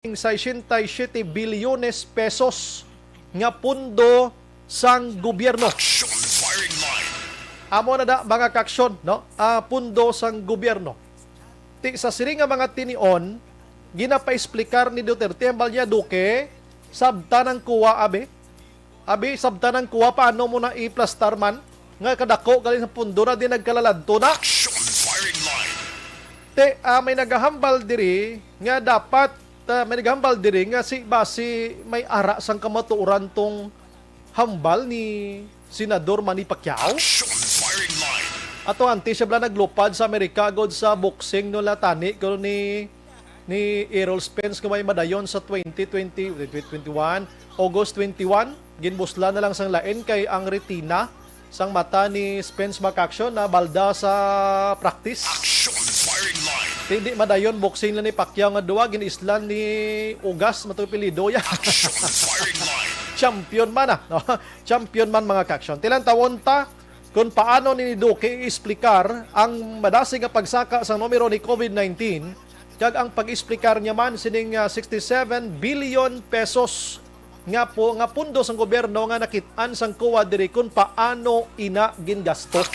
67 bilyones pesos nga pundo sang gobyerno. Amo na da mga kaksyon, no? Pundo sang gobyerno. Sa siring nga mga tinion, ginapa-explicar ni Duterte ang balya Duque, sabta ng kuwa abe. Abi, sabta ng kuwa, paano mo na i-plastar man? Nga kadako, galing sa pundo na din nagkalaladto na. May nagahambal diri nga dapat may naghambal diri nga si basi may ara sang kamatuoran tong hambal ni Senador Manny Pacquiao. Ato anti siya bala naglupad sa Amerika god sa boxing no latani ko ni Errol Spence nga may madayon sa 2021 August 21 ginbusla na lang sang lain kay ang retina sang mata ni Spence Aksyon na balda sa practice. Hindi madayon boxing na ni Pacquiao nga duwa ginislan ni Ugas matupilido ya. Champion man no? Champion man mga kaksyon. Tilang tawon ta kung paano ni Duque i-explicar ang madasig nga pagsaka sa numero ni COVID-19 kag ang pag-explicar niya man sining 67 billion pesos nga pundo sang gobyerno nga nakit-an sang kuwa diri kung paano ina gingasto.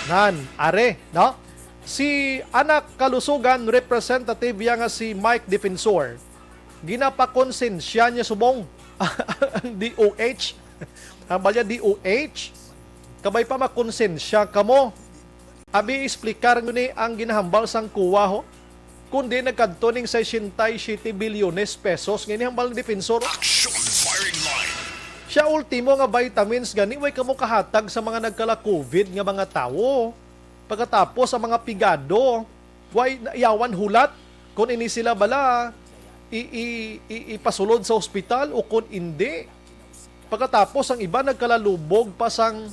Nan are no? Si anak kalusugan representative nga si Mike Defensor ginapakonsensya niya subong ang DOH ang balya DOH kabay pa makonsensya kamo abi explicar ni ang ginahambal sang kuwa ho kundi nagkadto ning 67 bilyones pesos ngini hambal ni Defensor siya ultimo nga vitamins gani way kamo kahatag sa mga nagkala COVID nga mga tawo. Pagkatapos sa mga pigado, why iyawan hulat kung ini sila bala ipasulod sa ospital o kung hindi. Pagkatapos ang iba nagkalalubog pa sang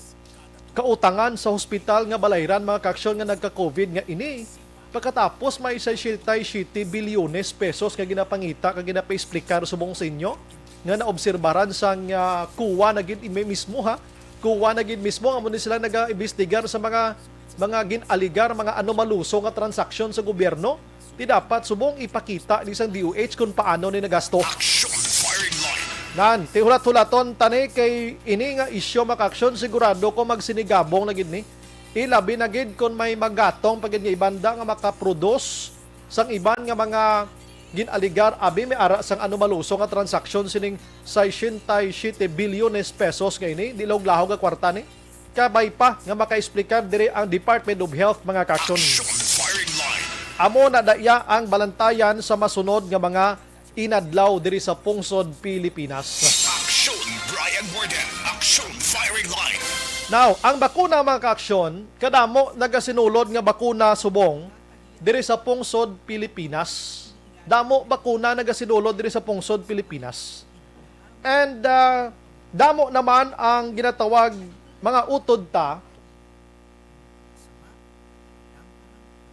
kautangan sa ospital nga balayran mga kaksyon nga nagka-COVID nga ini. Pagkatapos may 67 bilyones pesos nga ginapangita, nga ginapa-explicar subong sa inyo nga naobserbaran sang kuwa na gid mismo ha. Kuwa na gid mismo amo ni sila naga-investigar sa mga ginaligar, mga anomaluso nga transaksyon sa gobyerno, di dapat subong ipakita ni isang DOH kung paano ni nagasto. Nan, tihulat-hulaton tani kay ini nga isyo makaksyon sigurado ko magsinigabong na gid ni. Ilabi na gid kung may magatong pagid nga ibanda nga makaproduce sang iban nga mga ginaligar abi may ara sang anomaluso nga transaksyon sining 67 bilyones pesos nga ini, di lahog nga kwarta ni. Kabay pa nga maka-explicar dire ang Department of Health mga kaksyon. Amo na daya ang balantayan sa masunod nga mga inadlaw diri sa pungsod Pilipinas. Aksyon, Bryan Morden. Aksyon, firing line. Now, ang bakuna mga kaksyon, kadamo nagasinulod nga bakuna subong diri sa pungsod Pilipinas. Damo bakuna nagasinulod diri sa pungsod Pilipinas. And damo naman ang ginatawag mga utod ta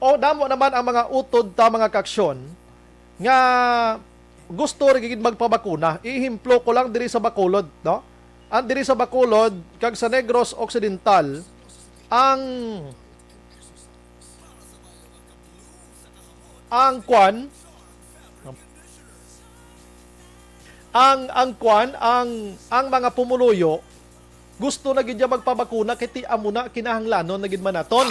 o damo naman ang mga utod ta mga kaksyon nga gusto rin magpabakuna. Ihimplo ko lang diri sa Bacolod, no? Ang diri sa Bacolod kag sa Negros Occidental ang mga pumuluyo gusto na gid magpabakuna kiti amo na kinahanglanon na gid manaton.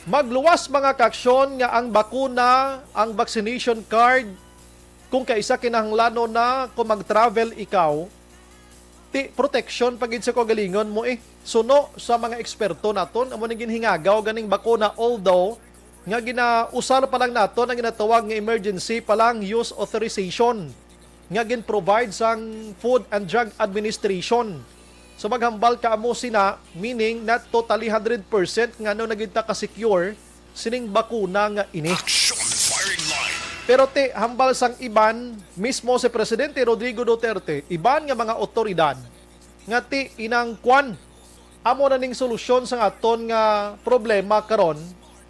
Magluwas mga kaksyon nga ang bakuna, ang vaccination card kung kaisa kinahanglanon na kung mag-travel ikaw, ti protection pagid sa kagalingon mo suno sa mga eksperto naton amo ning ginhingagaw ganing bakuna although nga ginausar pa lang naton ang ginatawag nga emergency pa lang use authorization nga gin-provide sang Food and Drug Administration. So maghambal ka mo sina, meaning not totally 100% nga no nagita ka-secure sining bakuna nga ini. Pero hambal sang iban, mismo si Presidente Rodrigo Duterte, iban nga mga otoridad, nga inang kwan, amo na ning solusyon sa aton nga problema karon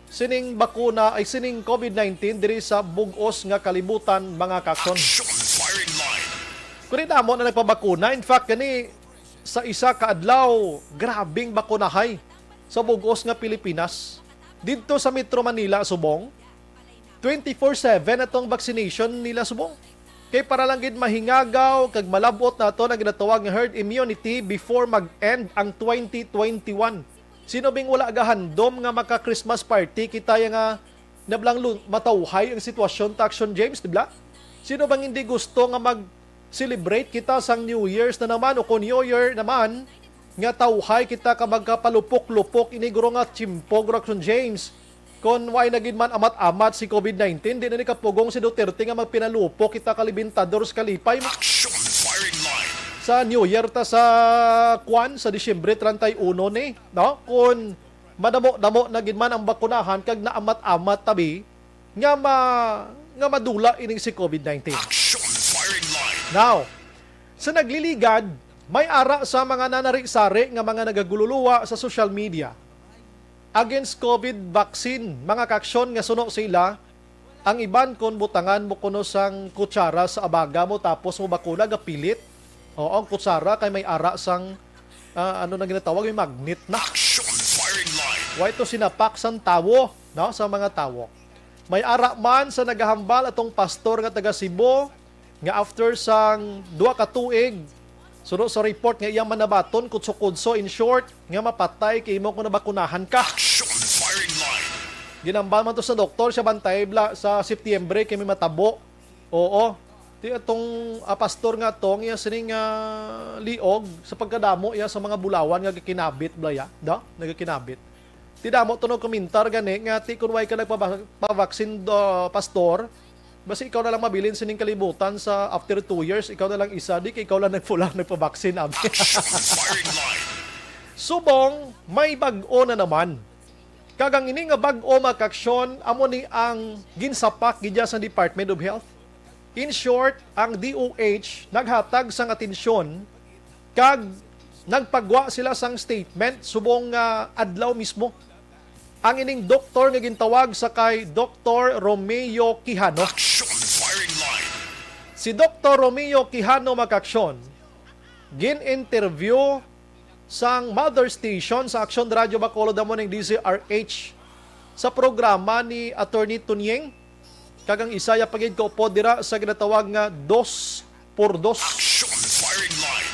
sining bakuna ay sining COVID-19 diri sa bugos nga kalibutan mga kaksyon. Kung mo na nagpabakuna, in fact, kani sa isa kaadlaw, grabing bakunahay sa bugos nga Pilipinas. Dito sa Metro Manila, subong, 24/7 atong vaccination nila subong. Kay para lang gid mahingagaw kag malabot na to na ginatawag nga herd immunity before mag-end ang 2021. Sino bing wala gahandom nga maka-Christmas party kita nga nablang matawhay ang sitwasyon ta Aksyon James, di ba? Sino bang hindi gusto nga mag-celebrate kita sang New Year's na naman o kung New Year naman nga tawhay kita ka magkapalupok-lupok iniguro nga chimpog Aksyon James. Kung why nagin man amat-amat si COVID-19, di na ni kapugong si Duterte nga magpinalupok kita kalibintador sa kalipay. Aksyon firing line. Sa New Year ta sa sa Disyembre 31 ni, no? Kung madamo-damo na gid man ang bakunahan kag naamat-amat tabi nga madula ining si COVID-19. Aksyon firing line. Now, sa nagliligad, may ara sa mga nanari-sari nga mga nagagululuwa sa social media against COVID vaccine. Mga kaksyon nga suno sila, ang iban kon butangan mo kuno sang kutsara sa abaga mo tapos mo bakuna gapilit. Oo, ang kutsara kay may ara sang ano na ginatawag, may magnet na. Aksyon firing line. Wa ito sinapak sang tawo, no, sa mga tawo. May ara man sa nagahambal atong pastor nga taga Cebu nga after sang 2 ka tuig suno sa report nga iyang manabaton kutso-kutso in short nga mapatay kay imo kung nabakunahan ka. Aksyon firing line. Ginambal man to sa doktor siya bantay bla sa Setyembre kay may matabo. Oo. Ti atong pastor nga tong iya sining liog sa pagkadamo iya sa mga bulawan nga gikinabit blaya, da? Nagakinabit. Ti damo to no komentar gani nga ti kun way ka nagpa-vaccine pastor, basta ikaw na lang mabilin sining kalibutan sa after 2 years, ikaw na lang isa, di kay ikaw lang nagpa-vaccine abi. Aksyon firing line. Subong may bag-o na naman. Kagang ini nga bag-o makaksyon amo ni ang ginsapak gidya sa Department of Health. In short, ang DOH naghatag sang atensyon kag nagpagwa sila sang statement subong adlaw mismo. Ang ining doktor nga gintawag sa kay Dr. Romeo Quijano. Aksyon firing line. Si Dr. Romeo Quijano makaksyon gin-interview sang mother station sa Aksyon Radio Bacolod mo ng DZRH sa programa ni Attorney Tunyeng. Kagang isaya pagid ko po dira sa ginatawag nga 2x2. Aksyon firing line.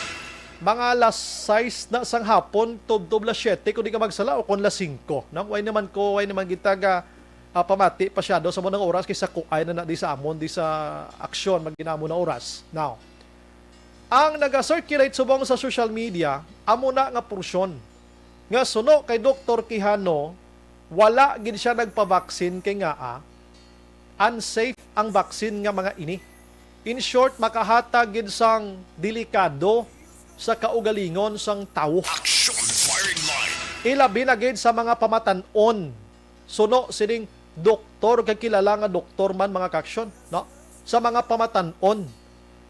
Mga alas 6 na sang hapon, tubtob las 7 kung di ka magsala o kung las 5. No? Way naman gitaga pamati pasyado sa munang oras kaysa kuay na di sa amon, di sa aksyon, magginamo na oras. Now, ang naga-circulate subong sa social media, amo na nga porsyon. Nga suno kay Dr. Quijano, wala gid siya nagpa-vaccine kay nga unsafe ang vaccine nga mga ini. In short, makahatag gid sang delikado sa kaugalingon sang tawo. Aksyon firing line. Ilabi na gid sa mga pamatan-on. Suno sining doktor kay kilala nga doktor man mga kaksyon, no? Sa mga pamatan-on.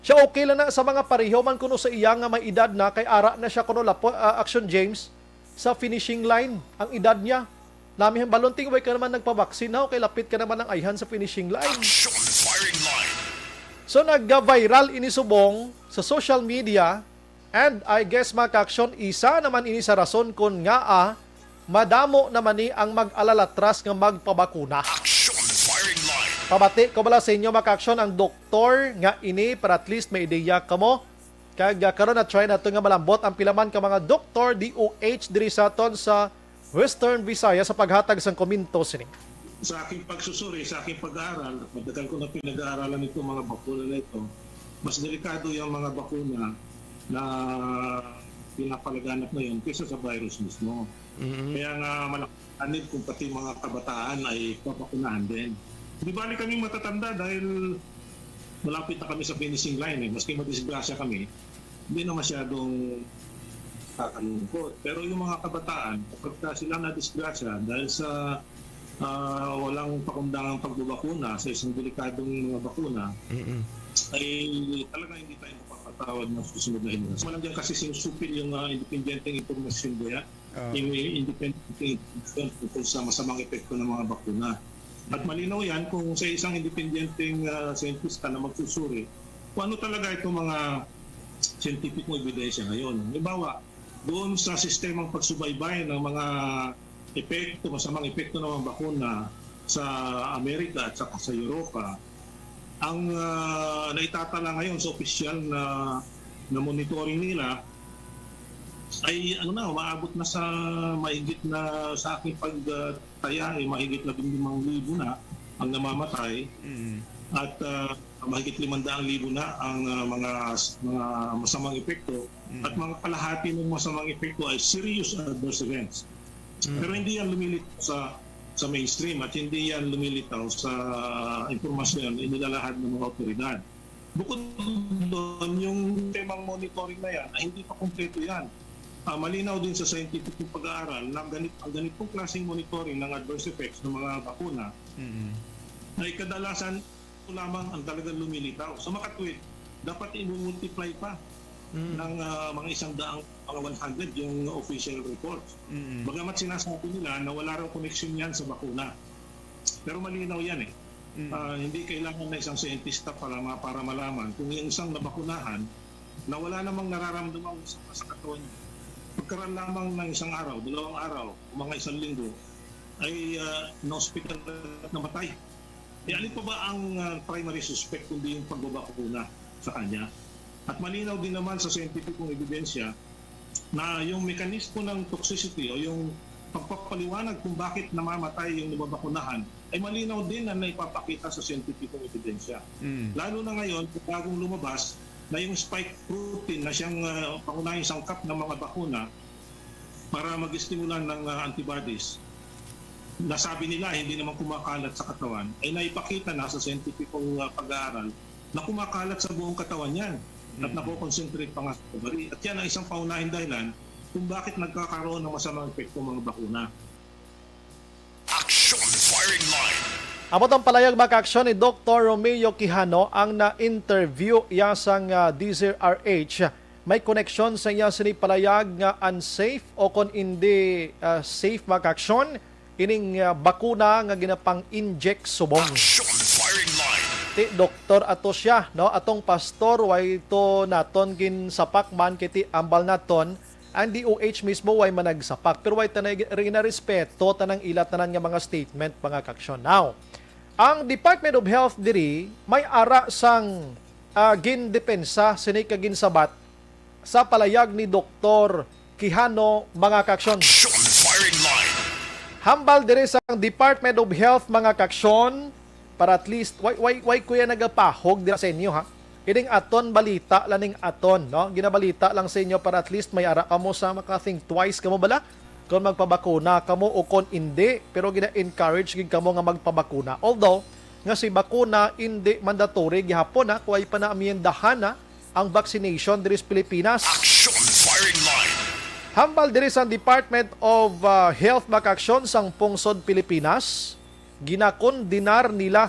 Siya okay lang na sa mga pareho man kuno sa iya nga may edad na kay ara na siya kuno Aksyon James sa finishing line ang edad niya. Nami balonting way ka naman nagpa-vaccine na kay lapit ka naman ang ayhan sa finishing line. Aksyon firing line. So nagga-viral ini subong sa social media and I guess mga ka-aksyon, isa naman ini sa rason kung nga madamo naman ni ang mag-alalatras nga magpabakuna. Aksyon firing line. Pabati ko bala sa inyo mga ka-aksyon ang doktor nga ini para at least may ideya kamo. Kag karon na try nato nga malambot ang pilaman ka mga doktor DOH diri sa aton sa Western Visayas sa paghatag sang komentos ni. Sa aking pagsusuri, sa aking pag-aaral, matagal ko na pinag-aaralan ito mga bakuna na ito, mas delikado yung mga bakuna na pinapalaganap ngayon kaysa sa virus mismo. Kaya nga malakanid kung pati mga kabataan ay papakunahan din. Di bali kami matatanda dahil malapit na kami sa finishing line. Maski madisgrasya kami, hindi na masyadong kakalungkot. Pero yung mga kabataan, kapag sila na-disgrasya dahil sa walang pakundangang pagbabakuna sa isang delikadong mga bakuna, ay talaga hindi tayo mapapatawad ng susunod na henerasyon. Walang dyan kasi sinusupil yung independenteng informasyon dyan, yung independenteng informasyon tungkol sa masamang epekto ng mga bakuna. At malinaw yan kung sa isang independenteng scientista na magsusuri, kung ano talaga itong mga scientific ebidensya ngayon. Halimbawa, doon sa sistemang pagsubaybay ng mga epekto, masamang epekto ng mga bakuna, sa Amerika at saka sa Europa, ang naitatala ngayon sa opisyal na monitoring nila ay umaabot na sa mahigit na sa aking pagtaya ay mahigit 15,000 na ang namamatay at mahigit 500,000 na ang mga masamang epekto at mga kalahati ng masamang epekto ay serious adverse events. Pero hindi yan lumilitaw sa mainstream at hindi yan lumilitaw sa impormasyon inilalahad ng mga otoridad. Bukod doon, yung temang monitoring na yan, ay hindi pa kumpleto yan. Malinaw din sa scientific pag-aaral na ang ganitong klaseng monitoring ng adverse effects ng mga bakuna ay kadalasan ito lamang ang talagang lumilitaw. Sa makatwid, dapat i-multiply pa ng mga 100 yung official reports. Bagamat sinasabi nila na wala raw connection yan sa bakuna. Pero malinaw yan eh. Hindi kailangan na isang scientista para malaman kung yung isang nabakunahan na wala namang nararamdaman sa katawan niya. Pagkaraan lamang ng isang araw, 2 araw, o mga 1 linggo, ay na-hospital at namatay. Alin pa ba ang primary suspect kundi yung pagbabakuna sa kanya? At malinaw din naman sa scientificong ebidensya na yung mekanismo ng toxicity o yung pagpapaliwanag kung bakit namamatay yung nababakunahan ay malinaw din na naipapakita sa scientificong ebidensya. Lalo na ngayon, bagong lumabas na yung spike protein na siyang pangunahing sangkap ng mga bakuna para mag-stimulan ng antibodies, nasabi nila hindi naman kumakalat sa katawan, ay naipakita na sa scientificong pag-aaral na kumakalat sa buong katawan yan at nakoconcentrate pa nga sa ovary. At yan ang isang paunahing dahilan kung bakit nagkakaroon ng masamang epekto ng mga bakuna. Aksyon firing line. Amot ang palayag maka-aksyon ni Dr. Romeo Quijano ang na-interview iya sang DZRH. May connection sa iya sini palayag nga unsafe o kon hindi safe maka-aksyon ining bakuna nga ginapang inject subong. Aksyon firing line. Ti doktor ato siya, no? Atong pastor way to naton ginsapak man kiti ambal naton. Ang DOH mismo way managsapak pero way tanay respeto tanang ilat tanan nga mga statement mga kaksyon. Now, ang Department of Health diri may ara sang gindepensa sini kaginsabat sa palayag ni Dr. Quijano mga kaksyon. Aksyon firing line. Hambal diri sang Department of Health mga kaksyon para at least why kuya nagapahog dira sa inyo ha. Ining aton balita laning aton no. Ginabalita lang sa inyo para at least may ara kamo sa maka-think twice kamo bala kung magpabakuna kamo o kung hindi, pero gina-encourage gid kamo nga magpabakuna. Although nga si bakuna hindi mandatory gihapon na kuay pa na amiyendahan na ang vaccination diri sa Pilipinas. Aksyon firing line. Hambal diri sa Department of Health maka-aksyon sang pungsod Pilipinas, ginakondinar nila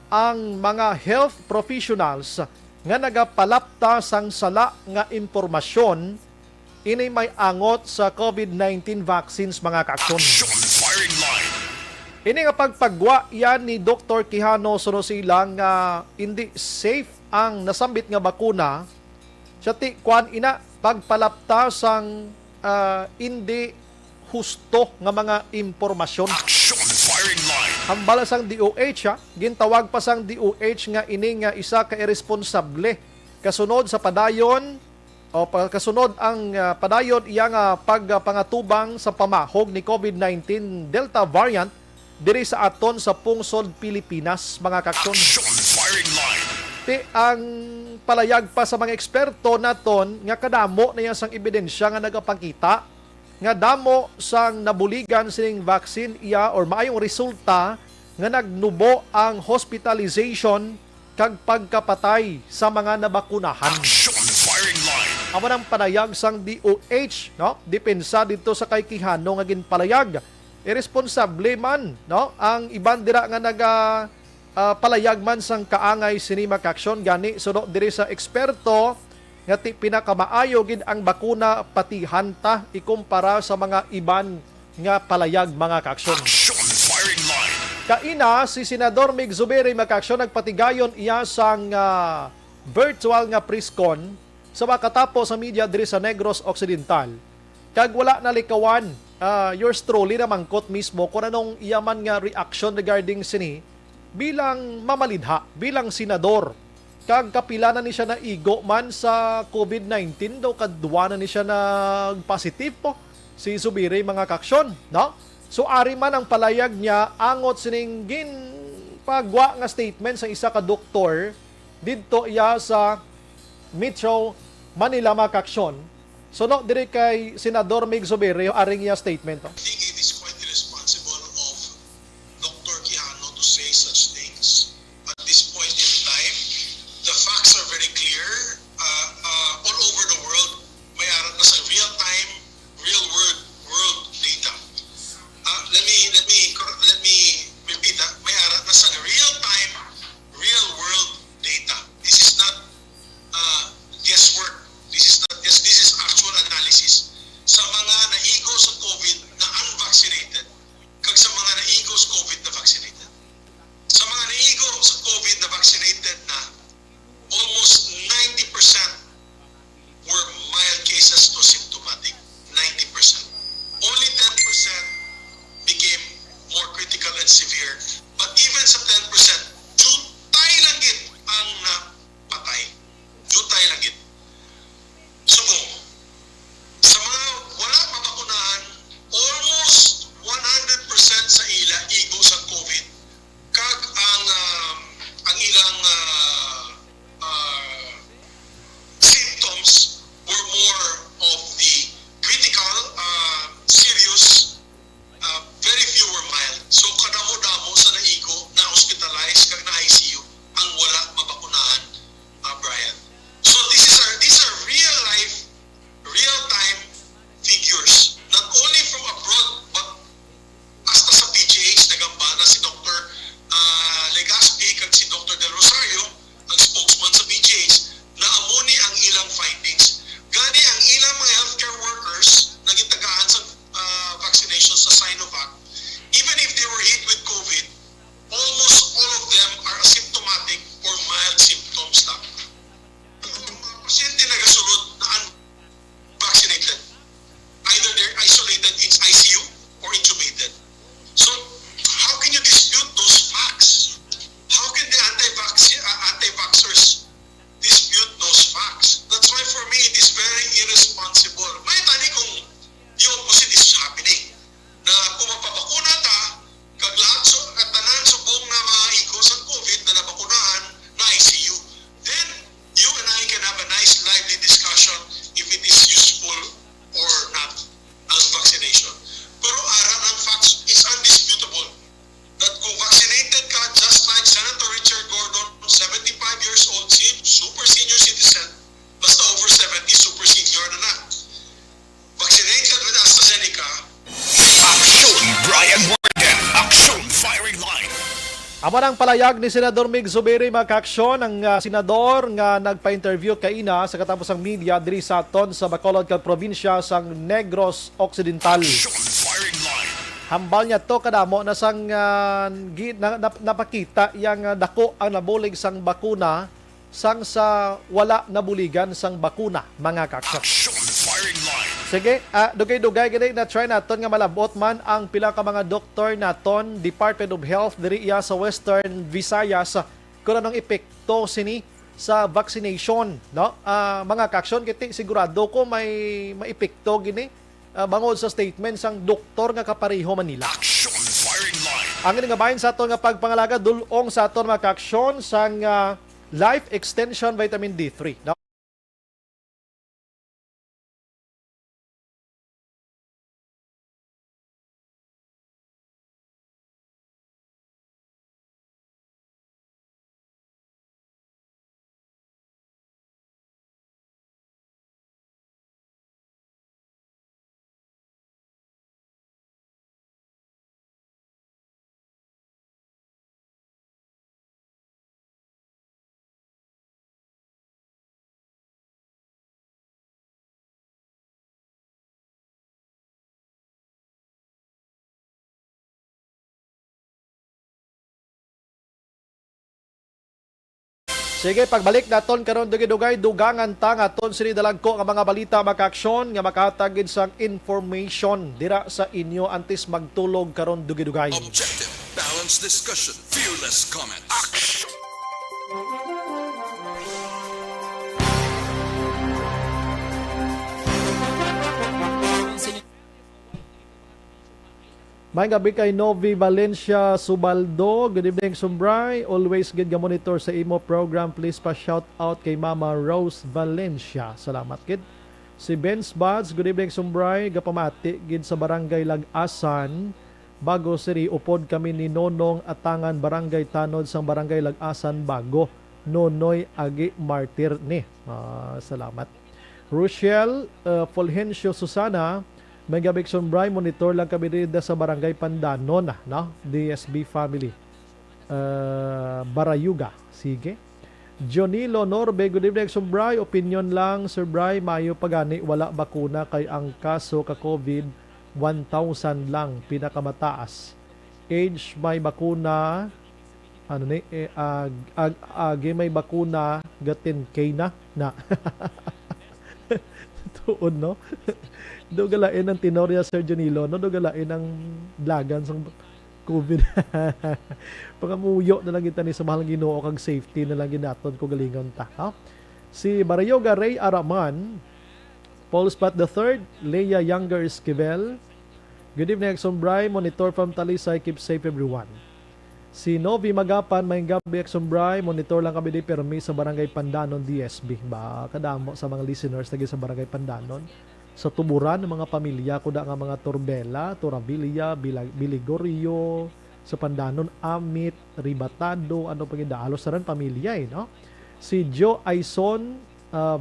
ang mga health professionals nga nagapalapta sang sala nga impormasyon ini may angot sa COVID-19 vaccines mga kaksyon. Aksyon firing line. Ini nga pagpagwa yan ni Dr. Quijano suno silang hindi safe ang nasambit nga bakuna sa ti kwan ina pagpalapta sang hindi husto nga mga impormasyon. Aksyon firing line. Hambala sang DOH gintawag pa sang DOH nga ini nga isa ka irresponsable kasunod sa padayon o kasunod ang padayon iyang pagpangatubang sa pamahog ni COVID-19 Delta variant diri sa aton sa pungsod Pilipinas mga kaksyon. Aksyon firing line. Ti ang palayag pa sa mga eksperto naton nga kadamo na yan sang ebidensya nga nagapakita nga damo sang nabuligan sining vaccine iya or maayong resulta nga nagnubo ang hospitalization kag pagkapatay sa mga nabakunahan. Aksyon firing line. Amo nang panayag sang DOH, no? Depensa dito sa kay Quijano nga ginpalayag. Irresponsable man, no? Ang iban dira nga palayag man sang kaangay sini makaksyon gani suno diri sa eksperto nga ti pinakamaayo gid ang bakuna patihan ta ikumpara sa mga iban nga palayag mga kaksyon. Aksyon firing line. Kaina si Senador Mig Zubiri makaksyon nagpatigayon iya sang virtual nga presscon sa makatapos sa media diri sa Negros Occidental. Kag wala nalikawan yours truly na mangkot mismo kung anong iyaman nga reaction regarding sini bilang mamalidha, bilang senador. Kag kapila na ni siya na igo man sa COVID-19 daw kadwa na ni siya nag-positive po si Zubiri mga kaksyon, no? So ari man ang palayag niya angot sining pagwa nga statement sa isa ka doktor didto iya sa Metro Manila mga kaksyon. So no, dire kay Senador Mig Zubiri aring iya statement. I think it is quite irresponsible of Dr. Quijano to say such things. At this point in time, the facts are very clear. All over the world, may aral na sa real-time, real-world data. Let me repeat that. May aral na sa real-time, real-world data. This is not guesswork. This is actual analysis. Sa mga naigo sa COVID na unvaccinated, kag sa mga naigo sa COVID na vaccinated. Sa mga naigo sa COVID na vaccinated na, almost 90% were mild cases to symptomatic. 90%. Only 10% became more critical and severe. But even sa 10%, jutay lang gid ang napatay. Jutay lang gid. Subong. Sa mga wala mabakunahan, almost 100% sa ila igo sa COVID. Kag ang ilang symptoms were more of the critical, serious, very few were mild. So kadamo-damo sa naigo na hospitalized kag na ICU ang wala mabakunahan, Bryan. So these are real life, real time figures, not only from abroad but hasta sa PGH nagamba na si Dr. Legazpi kag si Dr. Del Rosario, ang spokesman sa PGH, na amuni ang ilang findings. Gani ang ilang mga healthcare workers na gitagaan sa vaccination sa Sinovac, even if they were hit with COVID, almost all of them are asymptomatic or mild symptoms lang. Mga pasyente na gasulod na unvaccinated, either they're isolated in ICU or intubated. So, how can you dispute those facts? How can the anti-vaxxers dispute those facts? That's why for me, it is very irresponsible. May tani kung the opposite is happening. Na kung mapabakuna ta, kag lahat tanan subong na mga igo sa COVID na nabakunahan na ICU, then you and I can have a nice lively discussion if it is useful or not ang vaccination. Pero aral ang facts is undisputable that kung vaccinated ka, just like Senator Richard Gordon, 75 years old, super senior citizen, basta over 70, super senior na. Vaccinated with AstraZeneca, Aksyon, Bryan Morden. Aksyon firing line. Amo ang palayag ni Senador Mig Zubiri mga kaaksyon, ang senador nga nagpa-interview kaina sa katapusang media diri sa aton sa Bacolod kag probinsya sang Negros Occidental. Aksyon firing line. Hambal niya to kadamo na sang napakita yang dako ang nabulig sang bakuna sang sa wala nabuligan sang bakuna mga kaaksyon. Aksyon firing line. Sige, dugay-dugay gani na try naton nga malabot man ang pila ka mga doktor naton Department of Health diri iya sa Western Visayas kung anong epekto sini sa vaccination, no? Mga kaaksyon kiti sigurado ko may epekto gini bangod sa statement sang doktor nga kapareho Manila. Aksyon firing line. Ang nga bahin sa aton nga pagpangalaga dulong sa aton mga kaaksyon sang Life Extension Vitamin D3, no? Sige, pagbalik naton karon dugay-dugay dugangan ta nga aton sini dalagko nga mga balita maka-aksyon nga makatagid sang information dira sa inyo antes magtulog karon dugay-dugay. Objective, balanced discussion, fearless comment. Action! May gabi kay Novi Valencia Subaldo. Good evening, Sumbray. Always good ga monitor sa imo program. Please pa shout out kay Mama Rose Valencia. Salamat kid. Si Benz Buds, good evening, Sumbray. Gapamati gid sa barangay Lagasan. Bago Siri, upod kami ni Nonong Atangan Barangay Tanod sang barangay Lagasan Bago. Nonoy Agi Martir ni. Salamat. Rochelle Fulgencio Susana. May gabik Sumbray, monitor lang kami dito sa barangay Pandanon, no? DSB family. Barayuga. Sige. Jonilo Norbe, good evening Sumbray. Opinion lang, Sir Bray, mayo pagani, wala bakuna kay ang kaso ka COVID 1,000 lang, pinakamataas. Age may bakuna, ano ni, agi may bakuna, gatin kay na. Tuon, no? Dugalain ang tinorya Sir Janilo, no? Dugalain ang blagan sa COVID. Pangamuyo na lang kita ni sa mahal Ginoo kag safety na lang ginaton ko galingon ta. Ha? Si Barayoga Ray Araman, Paul Spat III, Leia Younger Esquivel. Good evening, Sumbray. Monitor from Talisay. Keep safe everyone. Si Novi Magapan, may gabi Sumbray. Monitor lang kami di permi sa Barangay Pandanon, DSB. Ba, kadamo sa mga listeners lagi sa Barangay Pandanon. Sa tuburan ng mga pamilya, kuda nga mga Torbela, Torabilia, Biligorio, sa Pandanon, Amit, Ribatado, ano pang idaalos na rin pamilya, no? Si Joe Aison,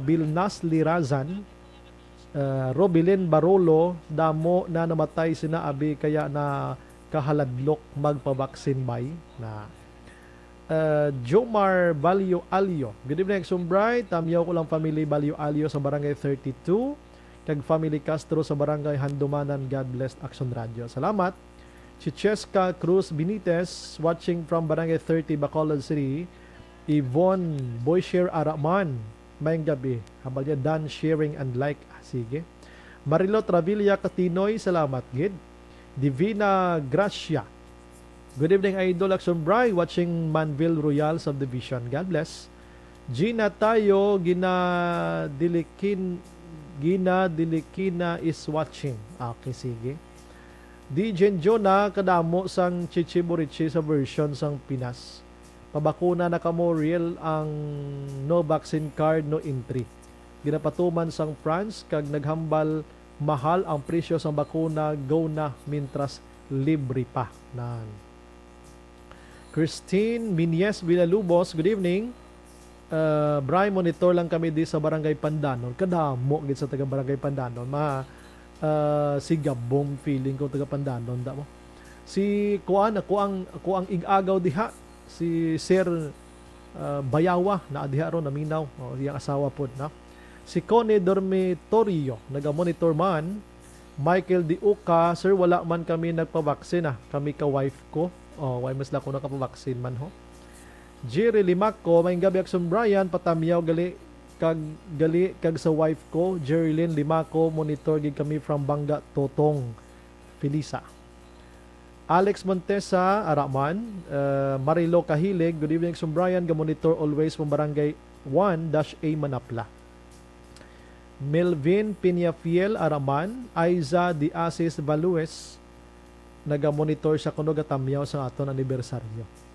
Bilnas Lirazan, Robilin Barolo, damo na namatay sina abi kaya na kahaladlok magpabaksin bay na Jomar Balyo Alio. Good evening, Sumbray. Tamyaw ko lang family Balyo Alio sa Barangay 32. Kag family Castro sa Barangay Handumanan. God bless Aksyon Radio. Salamat. Chicheska Cruz Benitez watching from Barangay 30 Bacolod City. Yvonne Boyshare Araman. Mayang gabi. Habal niya done sharing and like. Sige. Marilo Travilla Katinoy. Salamat gid. Divina Gracia. Good evening, Idol Action Bry. Watching Manville Royal Subdivision. God bless. Gina Tayo Gina Dilikina is watching. Okay, sige. DJ Jonah kadamo sang Chichiburichi sa version sang Pinas. Pabakuna na kamo real ang no vaccine card no entry. Ginapatuman sang France kag naghambal mahal ang presyo sang bakuna go na mintras libre pa. Nan. Christine Minies Villalubos, good evening. Bryan, monitor lang kami di sa Barangay Pandanon. Kadamo gid sa taga Barangay Pandanon. Si Gabong feeling ko taga Pandanon da mo. Si kuan ako ang igagaw diha si Sir Bayawa na diha ron naminaw. Iyang asawa pod na. Si Cone Dormitorio naga-monitor man. Michael Diuka, sir, wala man kami nagpa-vaccine kami ka wife ko. Why mas la ko nakapa-vaccine man ho. Jerry Limaco, may gabi Aksyon Bryan, patamyaw gali kag sa wife ko, Jerrylyn Limaco, monitor gid kami from Banga Totong, Felisa. Alex Montesa, Araman, Marilo Kahilig, good evening Aksyon Bryan, ga-monitor always from Barangay 1-A Manapla. Melvin Piñafiel, Araman, Aiza Di Asis Values, naga-monitor sa kuno gatamyaw sa aton anibersaryo.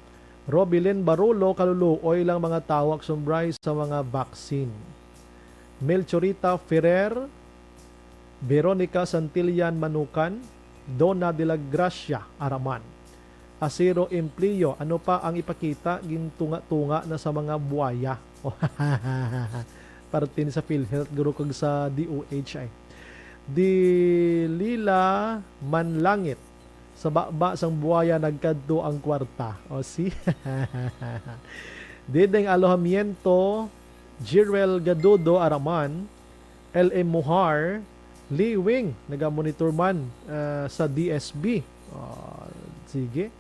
Robilin Barolo, kaluluoy lang mga tawag sumbray sa mga vaccine. Melchorita Ferrer, Veronica Santillan Manukan, Donna de la Gracia Araman. Asiro Emplio, ano pa ang ipakita gintunga-tunga na sa mga buaya. Parte sa PhilHealth guru kag sa DOH ay. Di Lila Manlangit, sa baba sang buhaya nagkadto ang kwarta. O si Dideng Alohamiento, Jirel Gadudo Araman, LM Muhar, Lee Wing, naga-monitor man sa DSB. Sige.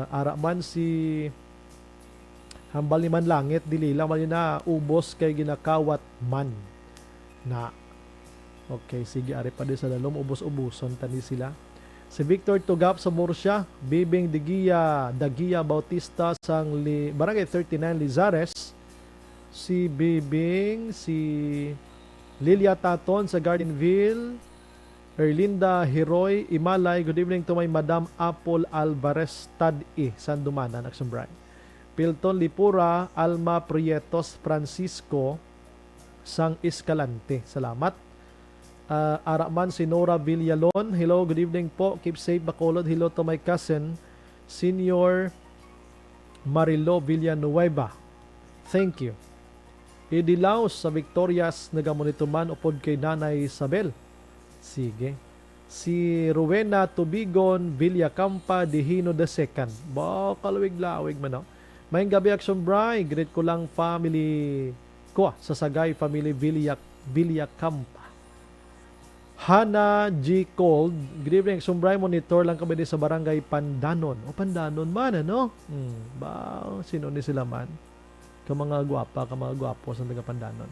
Araman si Hambal ni man langit, dili lang man yun na ubos kay ginakawat man. Na. Okay, sige, ari pa din sa lalom, ubos-ubuson, tani sila. Si Victor Tugap sa Murcia, Bibing Dagia Bautista sang Barangay 39 Lizares. Si Bibing, si Lilia Taton sa Gardenville. Erlinda Heroy Imalay, good evening to my Madam Apple Alvarez Tad-i, Sandumanan, Aksyon Bryan. Pilton Lipura, Alma Prietos Francisco, sang Escalante. Salamat. Araman si Nora Villalon, hello, good evening po. Keep safe, Bacolod. Hello to my cousin, Senior Marilo Villanueva. Thank you. Idilaos sa Victorias, nagamonituman upod kay Nanay Isabel. Sige. Si Rowena Tubigon Villacampa Dihino II. Ba, kalawig-lawig man, no? Maying gabi, Aksyon Bryan. Greet ko lang family ko sa Sagay Family Villacampa. Hana G. Cold. Good evening, Aksyon Bryan. Monitor lang kami din sa Barangay Pandanon. O, Pandanon man, ano? Ba, sino ni sila man? Mga gwapo sa taga Pandanon.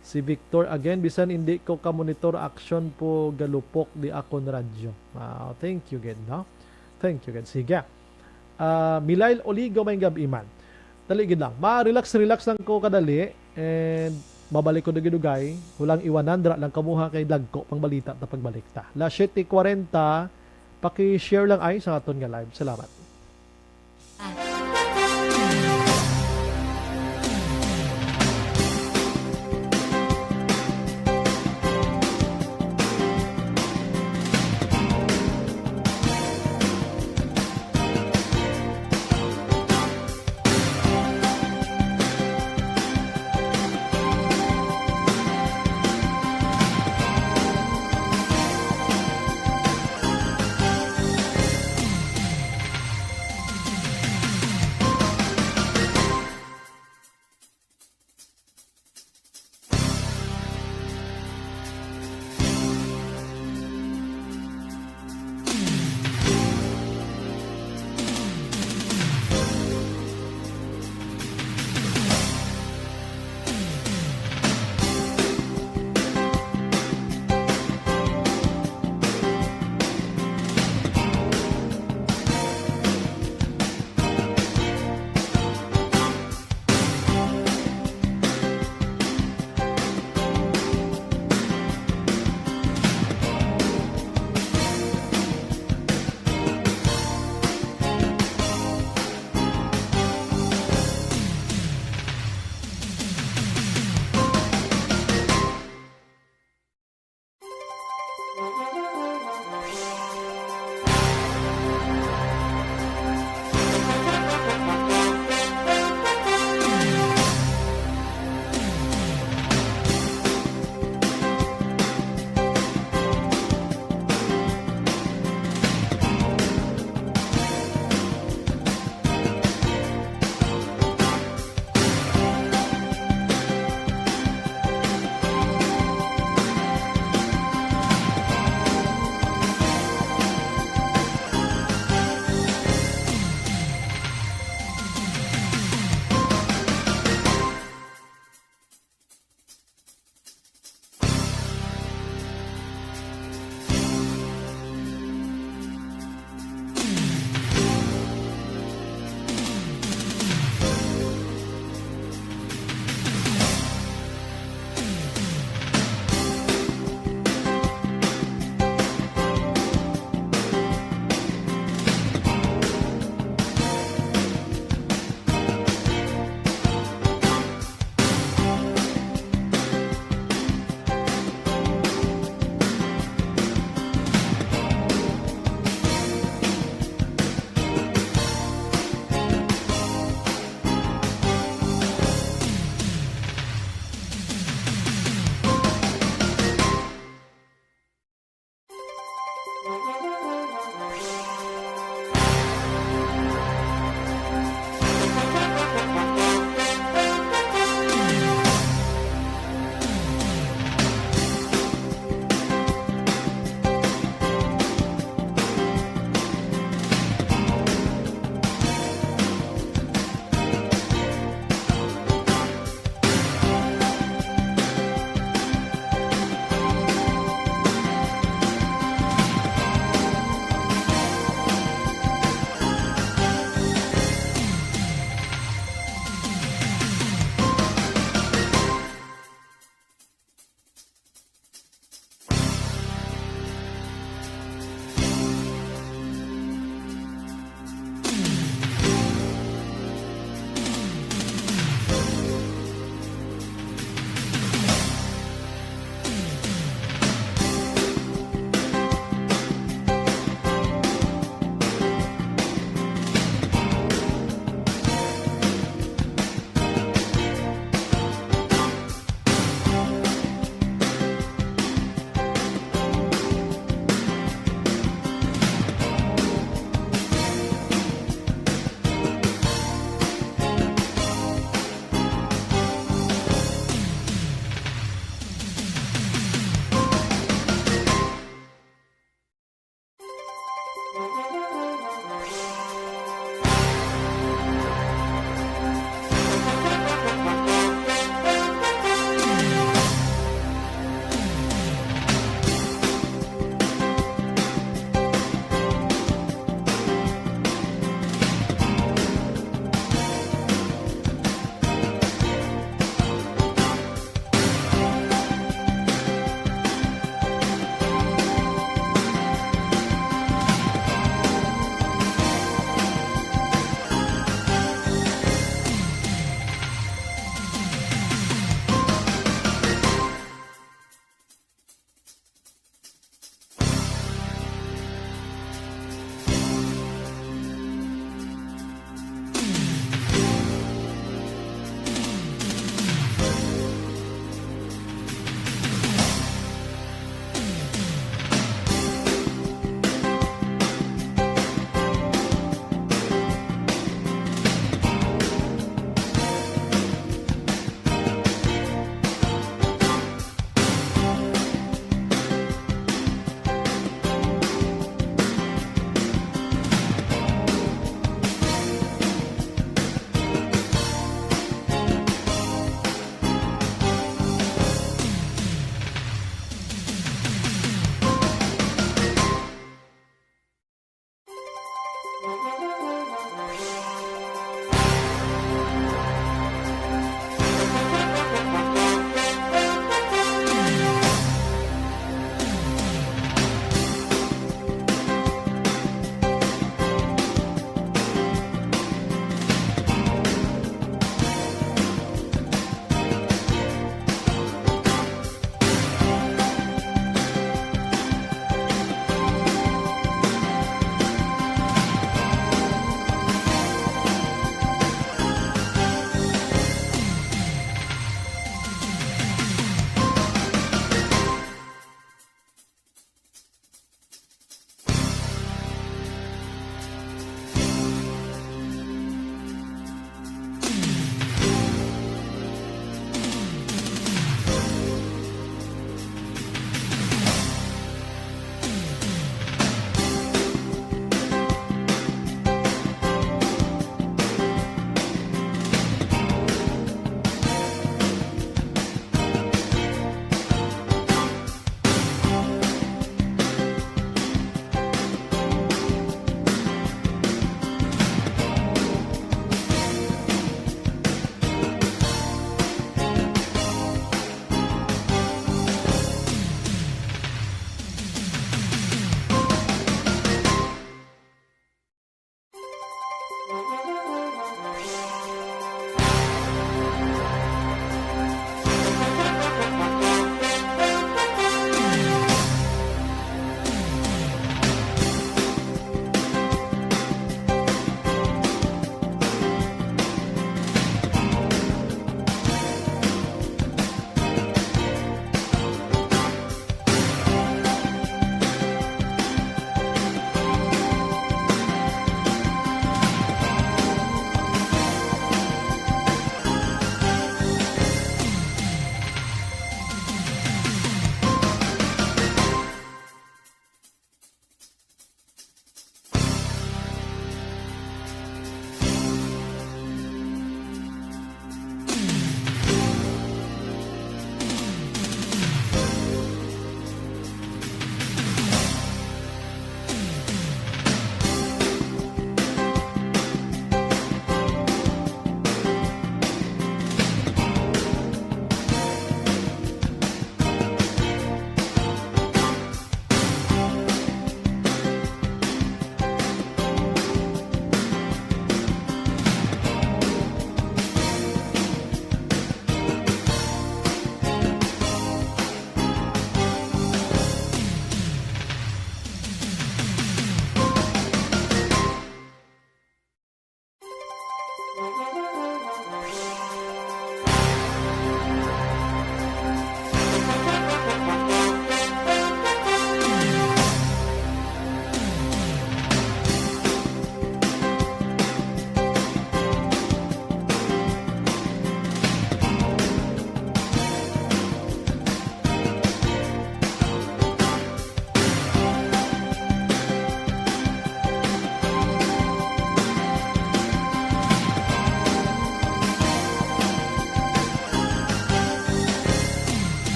Si Victor again, bisan hindi ko ka-monitor action po galupok di akon radyo. Wow, thank you again, no? Thank you again. Sige. Milail Oligo may gabi man. Dali gid lang. Ma-relax lang ko kadali and mabalik ko dugay. Hulang iwanandra lang kamuha kay dagko pang balita ta pagbalik ta. La 7:40 paki-share lang ay sa aton nga live. Salamat.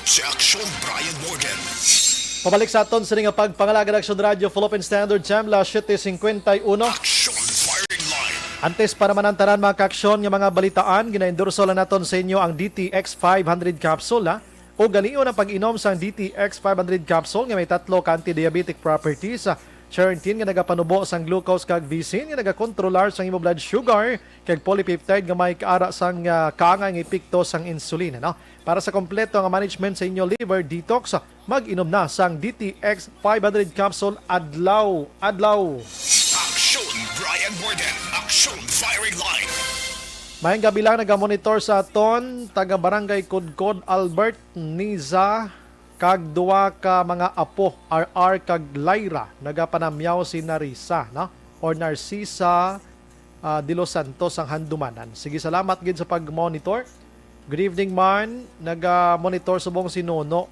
si Aksyon Bryan Morden. Pabalik sa aton sa nga pagpangalaga ng Aksyon Radio Philippine Standard Time, la 7:51. Aksyon Firing Line. Antes para manantaran mga kaaksyon nga mga balitaan, gina-endorso lang naton sa inyo ang DTX 500 capsule o ganiyo na pag-inom sa DTX 500 capsule nga may 3 ka anti-diabetic properties. Charantin nga nagapanubo sang glucose kag visin nga nagakontrolar sang imo blood sugar kag polypeptide nga may kaara sang kaangay nga epekto sang insulin, no? Para sa kompleto nga management sa inyo liver detox, mag-inom na sang DTX 500 capsule adlaw. Aksyon Bryan Morden. Aksyon Firing Line. Mayang gabi lang nagamonitor sa aton taga Barangay Kudkod Albert Niza kag duwa ka mga apo RR kag Lyra nagapanamyaw si Narisa, no? Or Narcisa de Los Santos ang handumanan. Sige, salamat gid sa pag-monitor. Good evening man, naga-monitor subong si Nono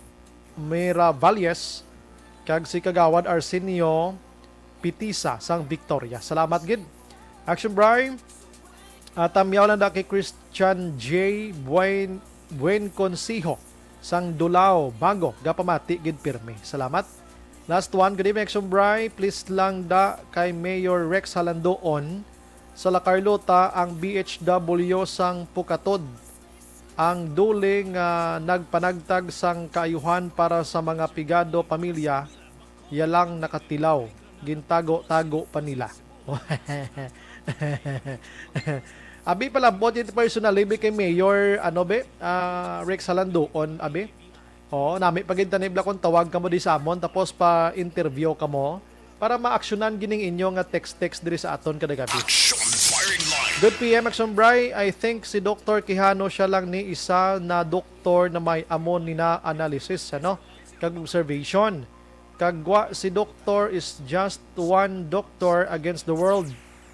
Mira Valles kag si Kagawad Arsenio Pitisa sang Victoria. Salamat gid. Action Brian. Tamyaw lang na kay Christian J. Buen Consijo sang Dulao, Bago, gapamati gid pirme. Salamat. Last one, good evening Action Bri. Please lang da kay Mayor Rex Halandoon sa La Carlota ang BHW sang Pukatod. Ang duling nagpanagtag sang kaayuhan para sa mga pigado pamilya, yalang nakatilaw. Gintago-tago pa nila. Abi pala bot it personally kay Mayor Rex Halandoon abi. Nami paginta nibla kon tawag kamo di sa amon tapos pa interview kamo para maaksyonan gining inyo nga text diri sa aton kada gabi. Aksyon Firing Line. Good PM Action Bri. I think si Dr. Quijano siya lang ni isa na doktor na may amon ni na analysis kag observation. Kagwa si doctor is just one doctor against the world.